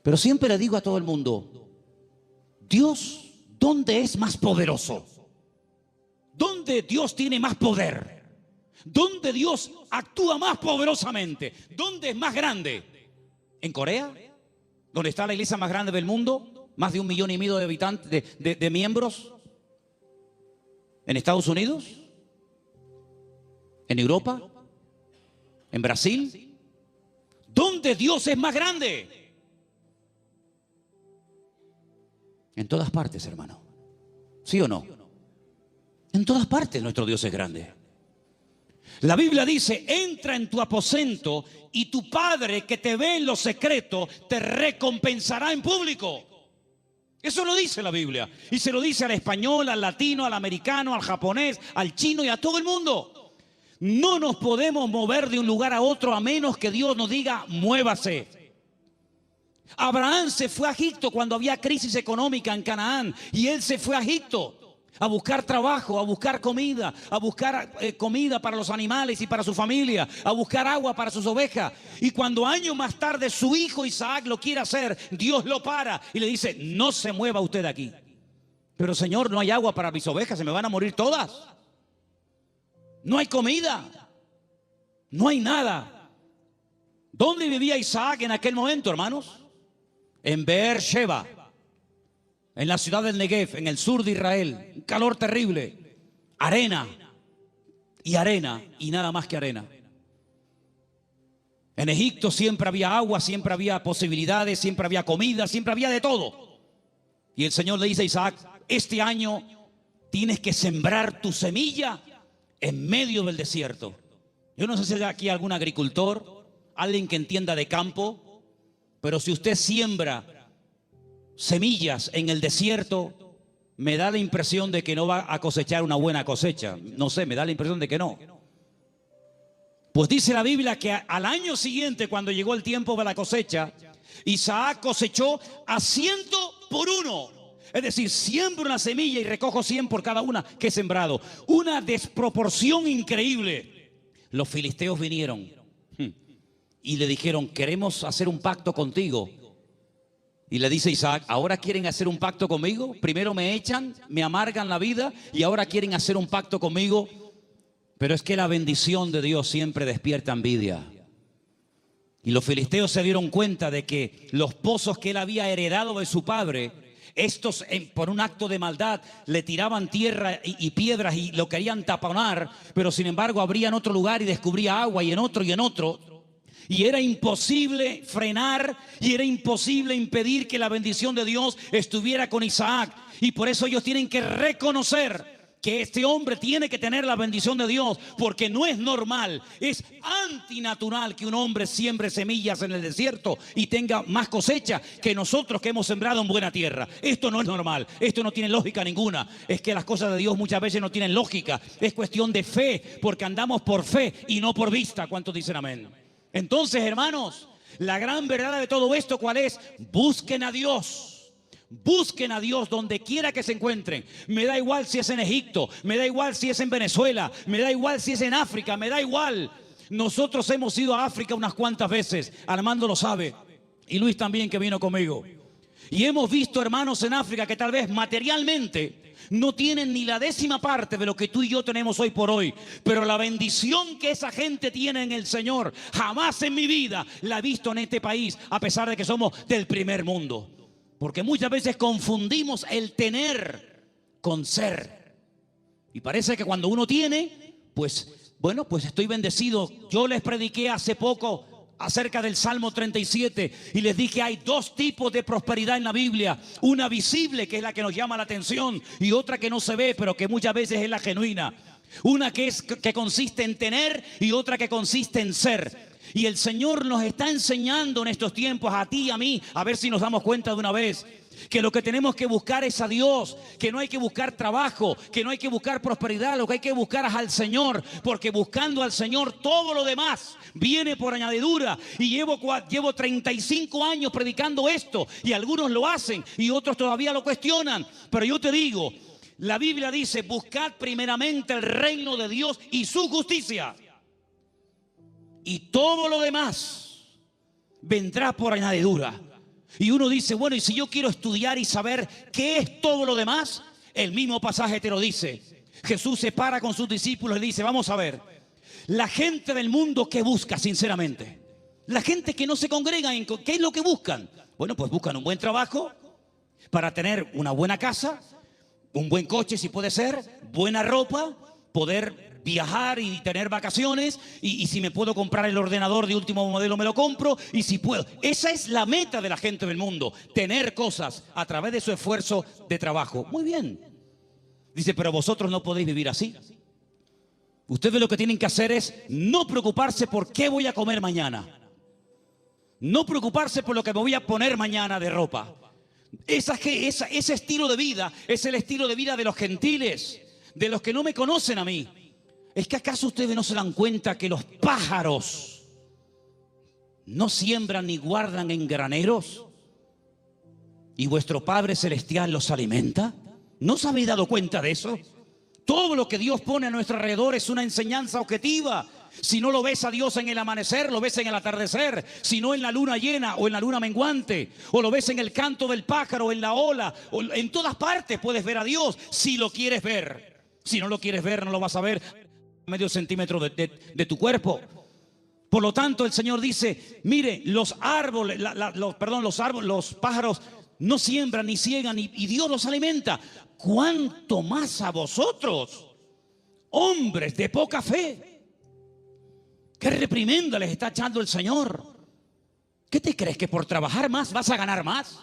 Pero siempre le digo a todo el mundo: Dios, ¿dónde es más poderoso? ¿Dónde Dios tiene más poder? ¿Dónde Dios actúa más poderosamente? ¿Dónde es más grande? ¿En Corea? ¿Donde está la iglesia más grande del mundo? ¿Más de 1,5 millones de habitantes, de miembros? ¿En Estados Unidos? ¿En Europa? ¿En Brasil? ¿Dónde Dios es más grande? En todas partes, hermano. ¿Sí o no? En todas partes nuestro Dios es grande. La Biblia dice: entra en tu aposento y tu Padre que te ve en lo secreto te recompensará en público. Eso lo dice la Biblia. Y se lo dice al español, al latino, al americano, al japonés, al chino y a todo el mundo. No nos podemos mover de un lugar a otro a menos que Dios nos diga: muévase. Abraham se fue a Egipto cuando había crisis económica en Canaán, y él se fue a Egipto a buscar trabajo, a buscar comida, comida para los animales y para su familia, a buscar agua para sus ovejas. Y cuando años más tarde su hijo Isaac lo quiere hacer, Dios lo para y le dice: no se mueva usted de aquí. Pero Señor, no hay agua para mis ovejas, se me van a morir todas. No hay comida, no hay nada. ¿Dónde vivía Isaac en aquel momento, hermanos? En Beersheba. en la ciudad del Negev, en el sur de Israel, un calor terrible, arena y nada más que arena. En Egipto siempre había agua, siempre había posibilidades, siempre había comida, siempre había de todo. Y el Señor le dice a Isaac, este año tienes que sembrar tu semilla en medio del desierto. Yo no sé si hay aquí algún agricultor, alguien que entienda de campo, pero si usted siembra semillas en el desierto, me da la impresión de que no va a cosechar una buena cosecha. No sé, me da la impresión de que no. Pues dice la Biblia que al año siguiente, cuando llegó el tiempo de la cosecha, Isaac cosechó a 100 por 1. Es decir, siembro una semilla y recojo 100 por cada una que he sembrado. Una desproporción increíble. Los filisteos vinieron y le dijeron, queremos hacer un pacto contigo. Y le dice Isaac, ¿ahora quieren hacer un pacto conmigo? Primero me echan, me amargan la vida y ahora quieren hacer un pacto conmigo. Pero es que la bendición de Dios siempre despierta envidia. Y los filisteos se dieron cuenta de que los pozos que él había heredado de su padre, estos por un acto de maldad le tiraban tierra y piedras y lo querían taponar, pero sin embargo abrían otro lugar y descubría agua y en otro y en otro. Y era imposible frenar y era imposible impedir que la bendición de Dios estuviera con Isaac. Y por eso ellos tienen que reconocer que este hombre tiene que tener la bendición de Dios, porque no es normal, es antinatural que un hombre siembre semillas en el desierto y tenga más cosecha que nosotros que hemos sembrado en buena tierra. Esto no es normal, esto no tiene lógica ninguna. Es que las cosas de Dios muchas veces no tienen lógica, es cuestión de fe, porque andamos por fe y no por vista. ¿Cuántos dicen amén? Entonces, hermanos, la gran verdad de todo esto, ¿cuál es? Busquen a Dios. Busquen a Dios donde quiera que se encuentren. Me da igual si es en Egipto, me da igual si es en Venezuela, me da igual si es en África, me da igual. Nosotros hemos ido a África unas cuantas veces, Armando lo sabe, y Luis también, que vino conmigo. Y hemos visto hermanos en África que tal vez materialmente no tienen ni la 10ª parte de lo que tú y yo tenemos hoy por hoy, pero la bendición que esa gente tiene en el Señor, jamás en mi vida la he visto en este país, a pesar de que somos del primer mundo. Porque muchas veces confundimos el tener con ser. Y parece que cuando uno tiene, pues, bueno, pues estoy bendecido. Yo les prediqué hace poco acerca del Salmo 37 y les dije, hay 2 tipos de prosperidad en la Biblia. Una visible, que es la que nos llama la atención, y otra que no se ve, pero que muchas veces es la genuina. Una que consiste en tener y otra que consiste en ser. Y el Señor nos está enseñando en estos tiempos, a ti y a mí, a ver si nos damos cuenta de una vez, que lo que tenemos que buscar es a Dios, que no hay que buscar trabajo, que no hay que buscar prosperidad, lo que hay que buscar es al Señor, porque buscando al Señor todo lo demás viene por añadidura. Y llevo 35 años predicando esto, y algunos lo hacen y otros todavía lo cuestionan, pero yo te digo, la Biblia dice, buscad primeramente el reino de Dios y su justicia, y todo lo demás vendrá por añadidura. Y uno dice, bueno, y si yo quiero estudiar y saber qué es todo lo demás, el mismo pasaje te lo dice. Jesús se para con sus discípulos y dice, vamos a ver, la gente del mundo, ¿qué busca sinceramente? La gente que no se congrega, ¿qué es lo que buscan? Bueno, pues buscan un buen trabajo para tener una buena casa, un buen coche si puede ser, buena ropa, poder viajar y tener vacaciones, y si me puedo comprar el ordenador de último modelo me lo compro, y si puedo. Esa es la meta de la gente del mundo, tener cosas a través de su esfuerzo de trabajo. Muy bien. Dice, pero vosotros no podéis vivir así. Ustedes lo que tienen que hacer es no preocuparse por qué voy a comer mañana, no preocuparse por lo que me voy a poner mañana de ropa. Ese estilo de vida es el estilo de vida de los gentiles, de los que no me conocen a mí. ¿Es que acaso ustedes no se dan cuenta que los pájaros no siembran ni guardan en graneros y vuestro Padre Celestial los alimenta? ¿No os habéis dado cuenta de eso? Todo lo que Dios pone a nuestro alrededor es una enseñanza objetiva. Si no lo ves a Dios en el amanecer, lo ves en el atardecer. Si no en la luna llena o en la luna menguante, o lo ves en el canto del pájaro, en la ola, o en todas partes puedes ver a Dios si lo quieres ver. Si no lo quieres ver, no lo vas a ver medio centímetro de tu cuerpo. Por lo tanto, el Señor dice, mire, los árboles, los pájaros no siembran ni ciegan y Dios los alimenta. ¿Cuánto más a vosotros, hombres de poca fe? ¿Qué reprimenda les está echando el Señor? ¿Qué te crees? ¿Que por trabajar más vas a ganar más?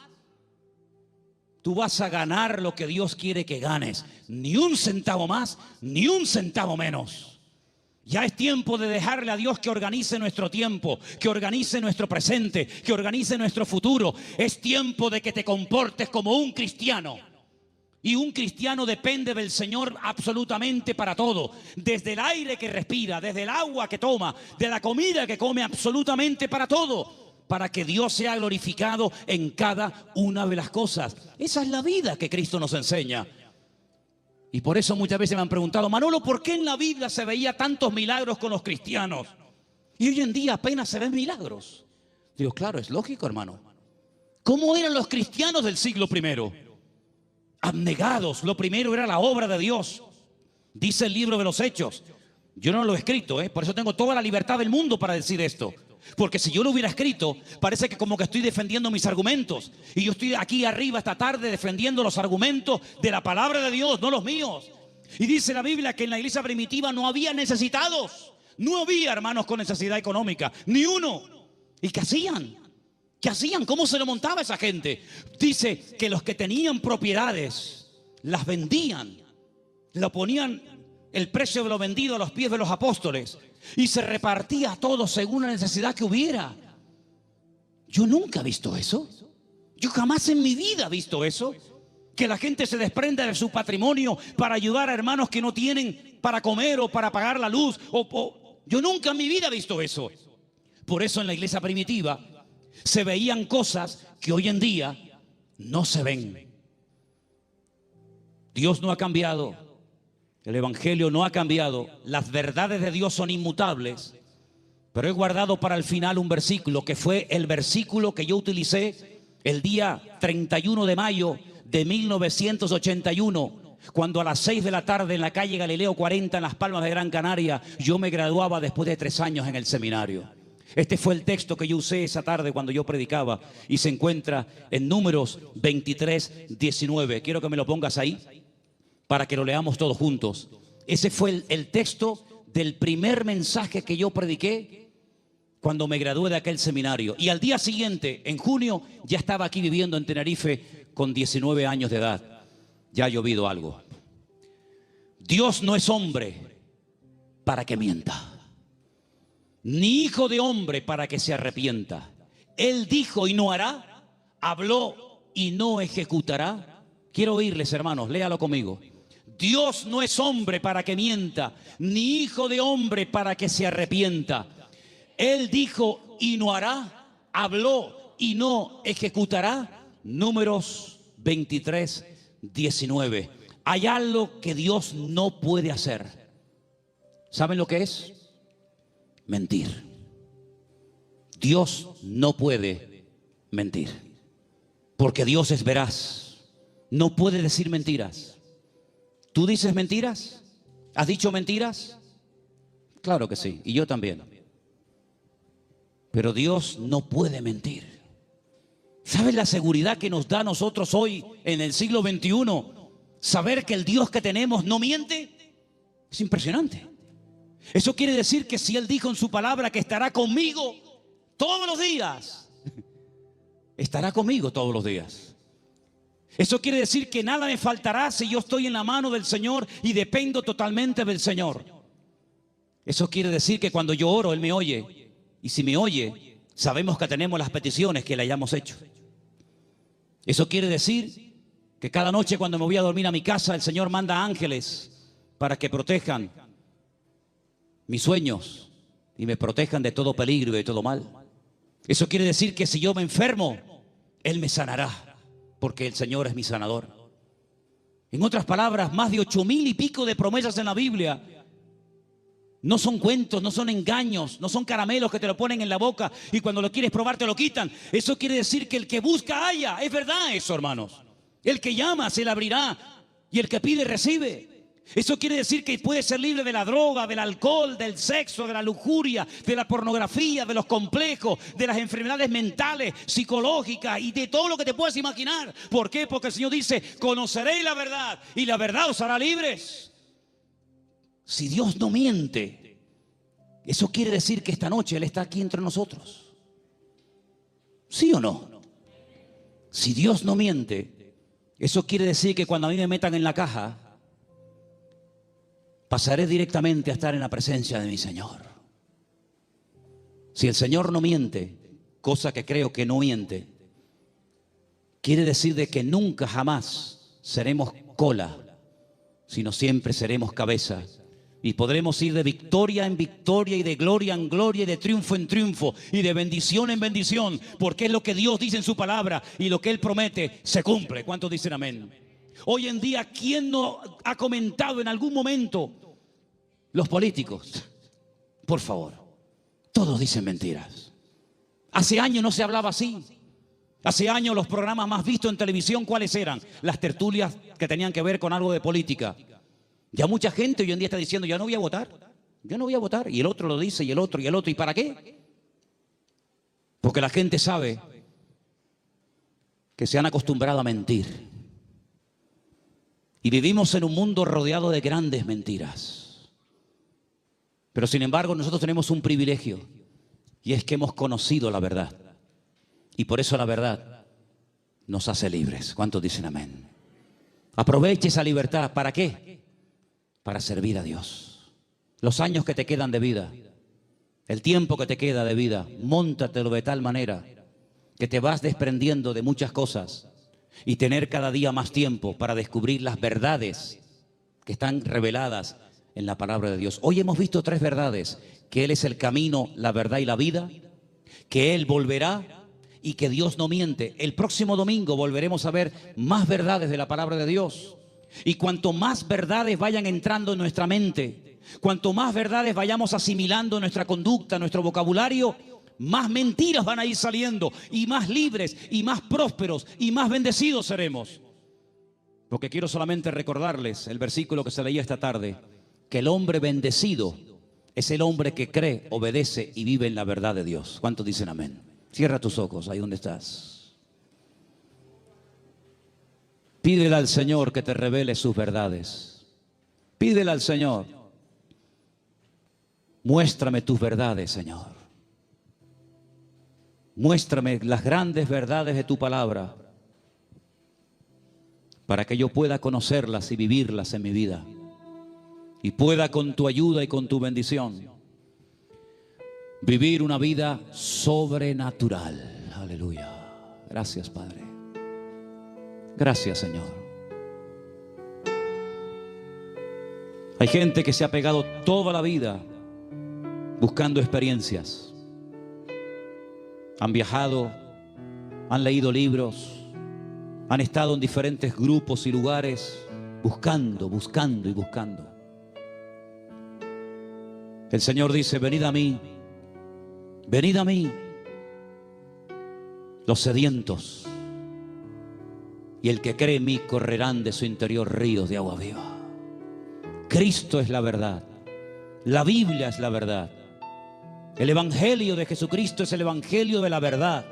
Tú vas a ganar lo que Dios quiere que ganes. Ni un centavo más, ni un centavo menos. Ya es tiempo de dejarle a Dios que organice nuestro tiempo, que organice nuestro presente, que organice nuestro futuro. Es tiempo de que te comportes como un cristiano. Y un cristiano depende del Señor absolutamente para todo. Desde el aire que respira, desde el agua que toma, de la comida que come, absolutamente para todo. Para que Dios sea glorificado en cada una de las cosas. Esa es la vida que Cristo nos enseña. Y por eso muchas veces me han preguntado: Manolo, ¿por qué en la Biblia se veía tantos milagros con los cristianos? Y hoy en día apenas se ven milagros. Digo, claro, es lógico, hermano. ¿Cómo eran los cristianos del siglo I? Abnegados. Lo primero era la obra de Dios. Dice el libro de los Hechos. Yo no lo he escrito, por eso tengo toda la libertad del mundo para decir esto. Porque si yo lo hubiera escrito, parece que como que estoy defendiendo mis argumentos. Y yo estoy aquí arriba esta tarde defendiendo los argumentos de la palabra de Dios, no los míos. Y dice la Biblia que en la iglesia primitiva no había necesitados. No había hermanos con necesidad económica, ni uno. ¿Y qué hacían? ¿Qué hacían? ¿Cómo se lo montaba esa gente? Dice que los que tenían propiedades las vendían, lo ponían el precio de lo vendido a los pies de los apóstoles y se repartía a todos según la necesidad que hubiera. Yo nunca he visto eso. Yo jamás en mi vida he visto eso. Que la gente se desprenda de su patrimonio para ayudar a hermanos que no tienen para comer o para pagar la luz. Yo nunca en mi vida he visto eso. Por eso en la iglesia primitiva se veían cosas que hoy en día no se ven. Dios no ha cambiado. El evangelio no ha cambiado. Las verdades de Dios son inmutables. Pero he guardado para el final un versículo que fue el versículo que yo utilicé el día 31 de mayo de 1981, cuando a las 6 de la tarde en la calle Galileo 40 en Las Palmas de Gran Canaria yo me graduaba después de 3 años en el seminario. Este fue el texto que yo usé esa tarde cuando yo predicaba y se encuentra en Números 23, 19. Quiero que me lo pongas ahí para que lo leamos todos juntos. Ese fue el texto del primer mensaje que yo prediqué cuando me gradué de aquel seminario. Y al día siguiente, en junio, ya estaba aquí viviendo en Tenerife con 19 años de edad. Ya ha llovido algo. Dios no es hombre para que mienta, ni hijo de hombre para que se arrepienta. Él dijo y no hará, habló y no ejecutará. Quiero oírles, hermanos, léalo conmigo. Dios no es hombre para que mienta, ni hijo de hombre para que se arrepienta. Él dijo y no hará, habló y no ejecutará. Números 23, 19. Hay algo que Dios no puede hacer. ¿Saben lo que es? Mentir. Dios no puede mentir, porque Dios es veraz. No puede decir mentiras. ¿Tú dices mentiras? ¿Has dicho mentiras? Claro que sí, y yo también. Pero Dios no puede mentir. ¿Sabes la seguridad que nos da a nosotros hoy en el siglo XXI? Saber que el Dios que tenemos no miente. Es impresionante. Eso quiere decir que si Él dijo en su palabra que estará conmigo todos los días, estará conmigo todos los días. Eso quiere decir que nada me faltará si yo estoy en la mano del Señor y dependo totalmente del Señor. Eso quiere decir que cuando yo oro, Él me oye. Y si me oye, sabemos que tenemos las peticiones que le hayamos hecho. Eso quiere decir que cada noche cuando me voy a dormir a mi casa, el Señor manda ángeles para que protejan mis sueños y me protejan de todo peligro y de todo mal. Eso quiere decir que si yo me enfermo, Él me sanará, porque el Señor es mi sanador. En otras palabras, más de 8,000 y pico de promesas en la Biblia. No son cuentos, no son engaños, no son caramelos que te lo ponen en la boca y cuando lo quieres probar te lo quitan. Eso quiere decir que el que busca halla. Es verdad eso, hermanos. El que llama se le abrirá y el que pide recibe. Eso quiere decir que puedes ser libre de la droga, del alcohol, del sexo, de la lujuria, de la pornografía, de los complejos, de las enfermedades mentales, psicológicas y de todo lo que te puedas imaginar. ¿Por qué? Porque el Señor dice, conoceréis la verdad y la verdad os hará libres. Si Dios no miente, eso quiere decir que esta noche Él está aquí entre nosotros. ¿Sí o no? Si Dios no miente, eso quiere decir que cuando a mí me metan en la caja, pasaré directamente a estar en la presencia de mi Señor. Si el Señor no miente, cosa que creo que no miente, quiere decir de que nunca jamás seremos cola, sino siempre seremos cabeza. Y podremos ir de victoria en victoria y de gloria en gloria y de triunfo en triunfo y de bendición en bendición, porque es lo que Dios dice en su palabra y lo que Él promete se cumple. ¿Cuántos dicen amén? Hoy en día, ¿quién no ha comentado en algún momento? Los políticos, por favor, todos dicen mentiras. Hace años no se hablaba así. Hace años los programas más vistos en televisión, ¿cuáles eran? Las tertulias que tenían que ver con algo de política. Ya mucha gente hoy en día está diciendo, ya no voy a votar, yo no voy a votar. Y el otro lo dice, y el otro, y el otro. ¿Y para qué? Porque la gente sabe que se han acostumbrado a mentir. Y vivimos en un mundo rodeado de grandes mentiras. Pero sin embargo nosotros tenemos un privilegio, y es que hemos conocido la verdad. Y por eso la verdad nos hace libres. ¿Cuántos dicen amén? Aproveche esa libertad. ¿Para qué? Para servir a Dios. Los años que te quedan de vida, el tiempo que te queda de vida, móntatelo de tal manera que te vas desprendiendo de muchas cosas y tener cada día más tiempo para descubrir las verdades que están reveladas en la palabra de Dios. Hoy hemos visto 3 verdades: que Él es el camino, la verdad y la vida, que Él volverá y que Dios no miente. El próximo domingo volveremos a ver más verdades de la palabra de Dios. Y cuanto más verdades vayan entrando en nuestra mente, cuanto más verdades vayamos asimilando en nuestra conducta, en nuestro vocabulario, más mentiras van a ir saliendo, y más libres, y más prósperos, y más bendecidos seremos. Porque quiero solamente recordarles el versículo que se leía esta tarde, que el hombre bendecido es el hombre que cree, obedece y vive en la verdad de Dios. ¿Cuántos dicen amén? Cierra tus ojos ahí donde estás. Pídele al Señor que te revele sus verdades. Pídele al Señor: muéstrame tus verdades, Señor. Muéstrame las grandes verdades de tu palabra, para que yo pueda conocerlas y vivirlas en mi vida, y pueda con tu ayuda y con tu bendición vivir una vida sobrenatural. Aleluya. Gracias, Padre. Gracias, Señor. Hay gente que se ha pegado toda la vida buscando experiencias. Han viajado, han leído libros, han estado en diferentes grupos y lugares buscando, buscando y buscando. El Señor dice: venid a mí, los sedientos, y el que cree en mí correrán de su interior ríos de agua viva. Cristo es la verdad, la Biblia es la verdad, el Evangelio de Jesucristo es el Evangelio de la verdad.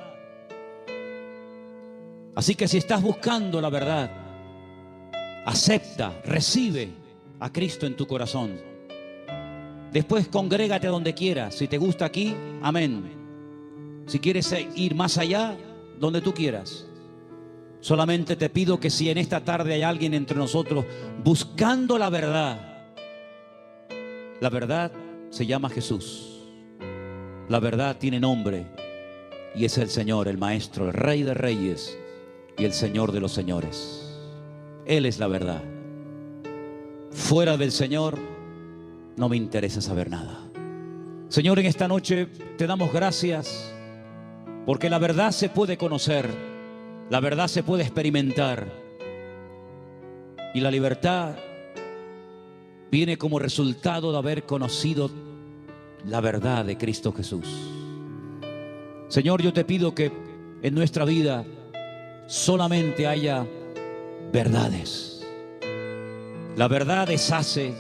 Así que si estás buscando la verdad, acepta, recibe a Cristo en tu corazón. Después congrégate a donde quieras. Si te gusta aquí, amén. Si quieres ir más allá, donde tú quieras. Solamente te pido que si en esta tarde hay alguien entre nosotros buscando la verdad se llama Jesús. La verdad tiene nombre y es el Señor, el Maestro, el Rey de Reyes y el Señor de los Señores. Él es la verdad. Fuera del Señor no me interesa saber nada. Señor, en esta noche te damos gracias porque la verdad se puede conocer, la verdad se puede experimentar, y la libertad viene como resultado de haber conocido la verdad de Cristo Jesús. Señor, yo te pido que en nuestra vida solamente haya verdades. La verdad deshace,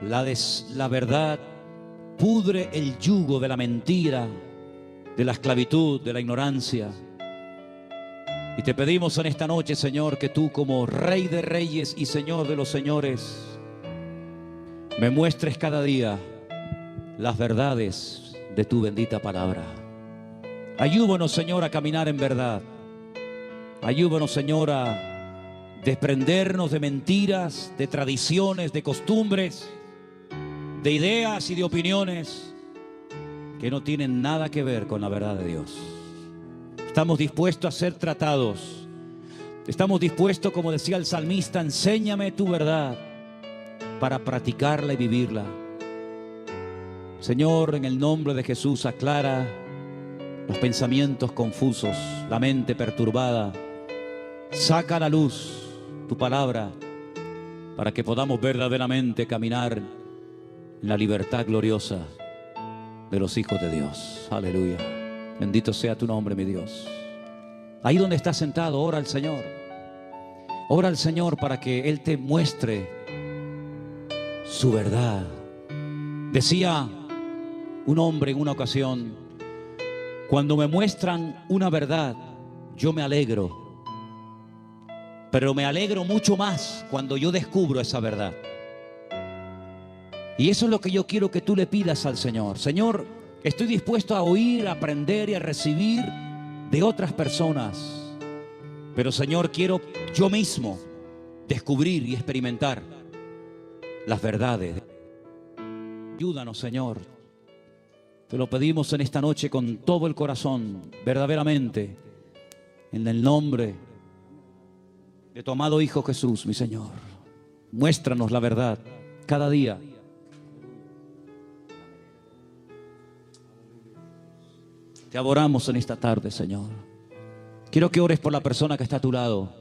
la verdad pudre el yugo de la mentira, de la esclavitud, de la ignorancia. Y te pedimos en esta noche, Señor, que tú como Rey de Reyes y Señor de los Señores, me muestres cada día las verdades de tu bendita palabra. Ayúdanos, Señor, a caminar en verdad. Ayúdanos, Señor, a desprendernos de mentiras, de tradiciones, de costumbres, de ideas y de opiniones que no tienen nada que ver con la verdad de Dios. Estamos dispuestos a ser tratados. Estamos dispuestos, como decía el salmista, enséñame tu verdad para practicarla y vivirla. Señor, en el nombre de Jesús, aclara los pensamientos confusos, la mente perturbada. Saca a la luz tu palabra para que podamos verdaderamente caminar en la libertad gloriosa de los hijos de Dios. Aleluya. Bendito sea tu nombre, mi Dios. Ahí donde estás sentado, ora al Señor. Ora al Señor para que Él te muestre su verdad. Decía un hombre en una ocasión: cuando me muestran una verdad, yo me alegro. Pero me alegro mucho más cuando yo descubro esa verdad. Y eso es lo que yo quiero que tú le pidas al Señor. Señor, estoy dispuesto a oír, a aprender y a recibir de otras personas. Pero Señor, quiero yo mismo descubrir y experimentar las verdades. Ayúdanos, Señor. Te lo pedimos en esta noche con todo el corazón, verdaderamente, en el nombre de tu amado Hijo Jesús, mi Señor. Muéstranos la verdad cada día. Te adoramos en esta tarde, Señor. Quiero que ores por la persona que está a tu lado.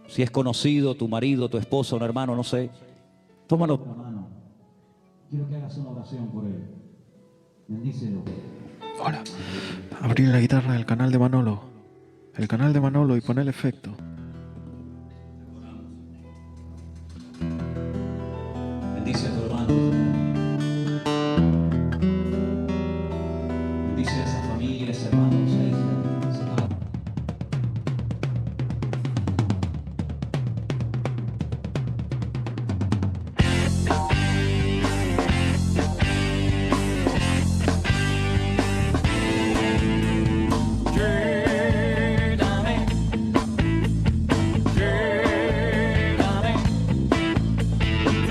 Si es conocido, tu marido, tu esposa, un hermano, no sé. Tómalo por la mano. Quiero que hagas una oración por él. Bendícelo. Hola. Abrí la guitarra del canal de Manolo. El canal de Manolo y pon el efecto.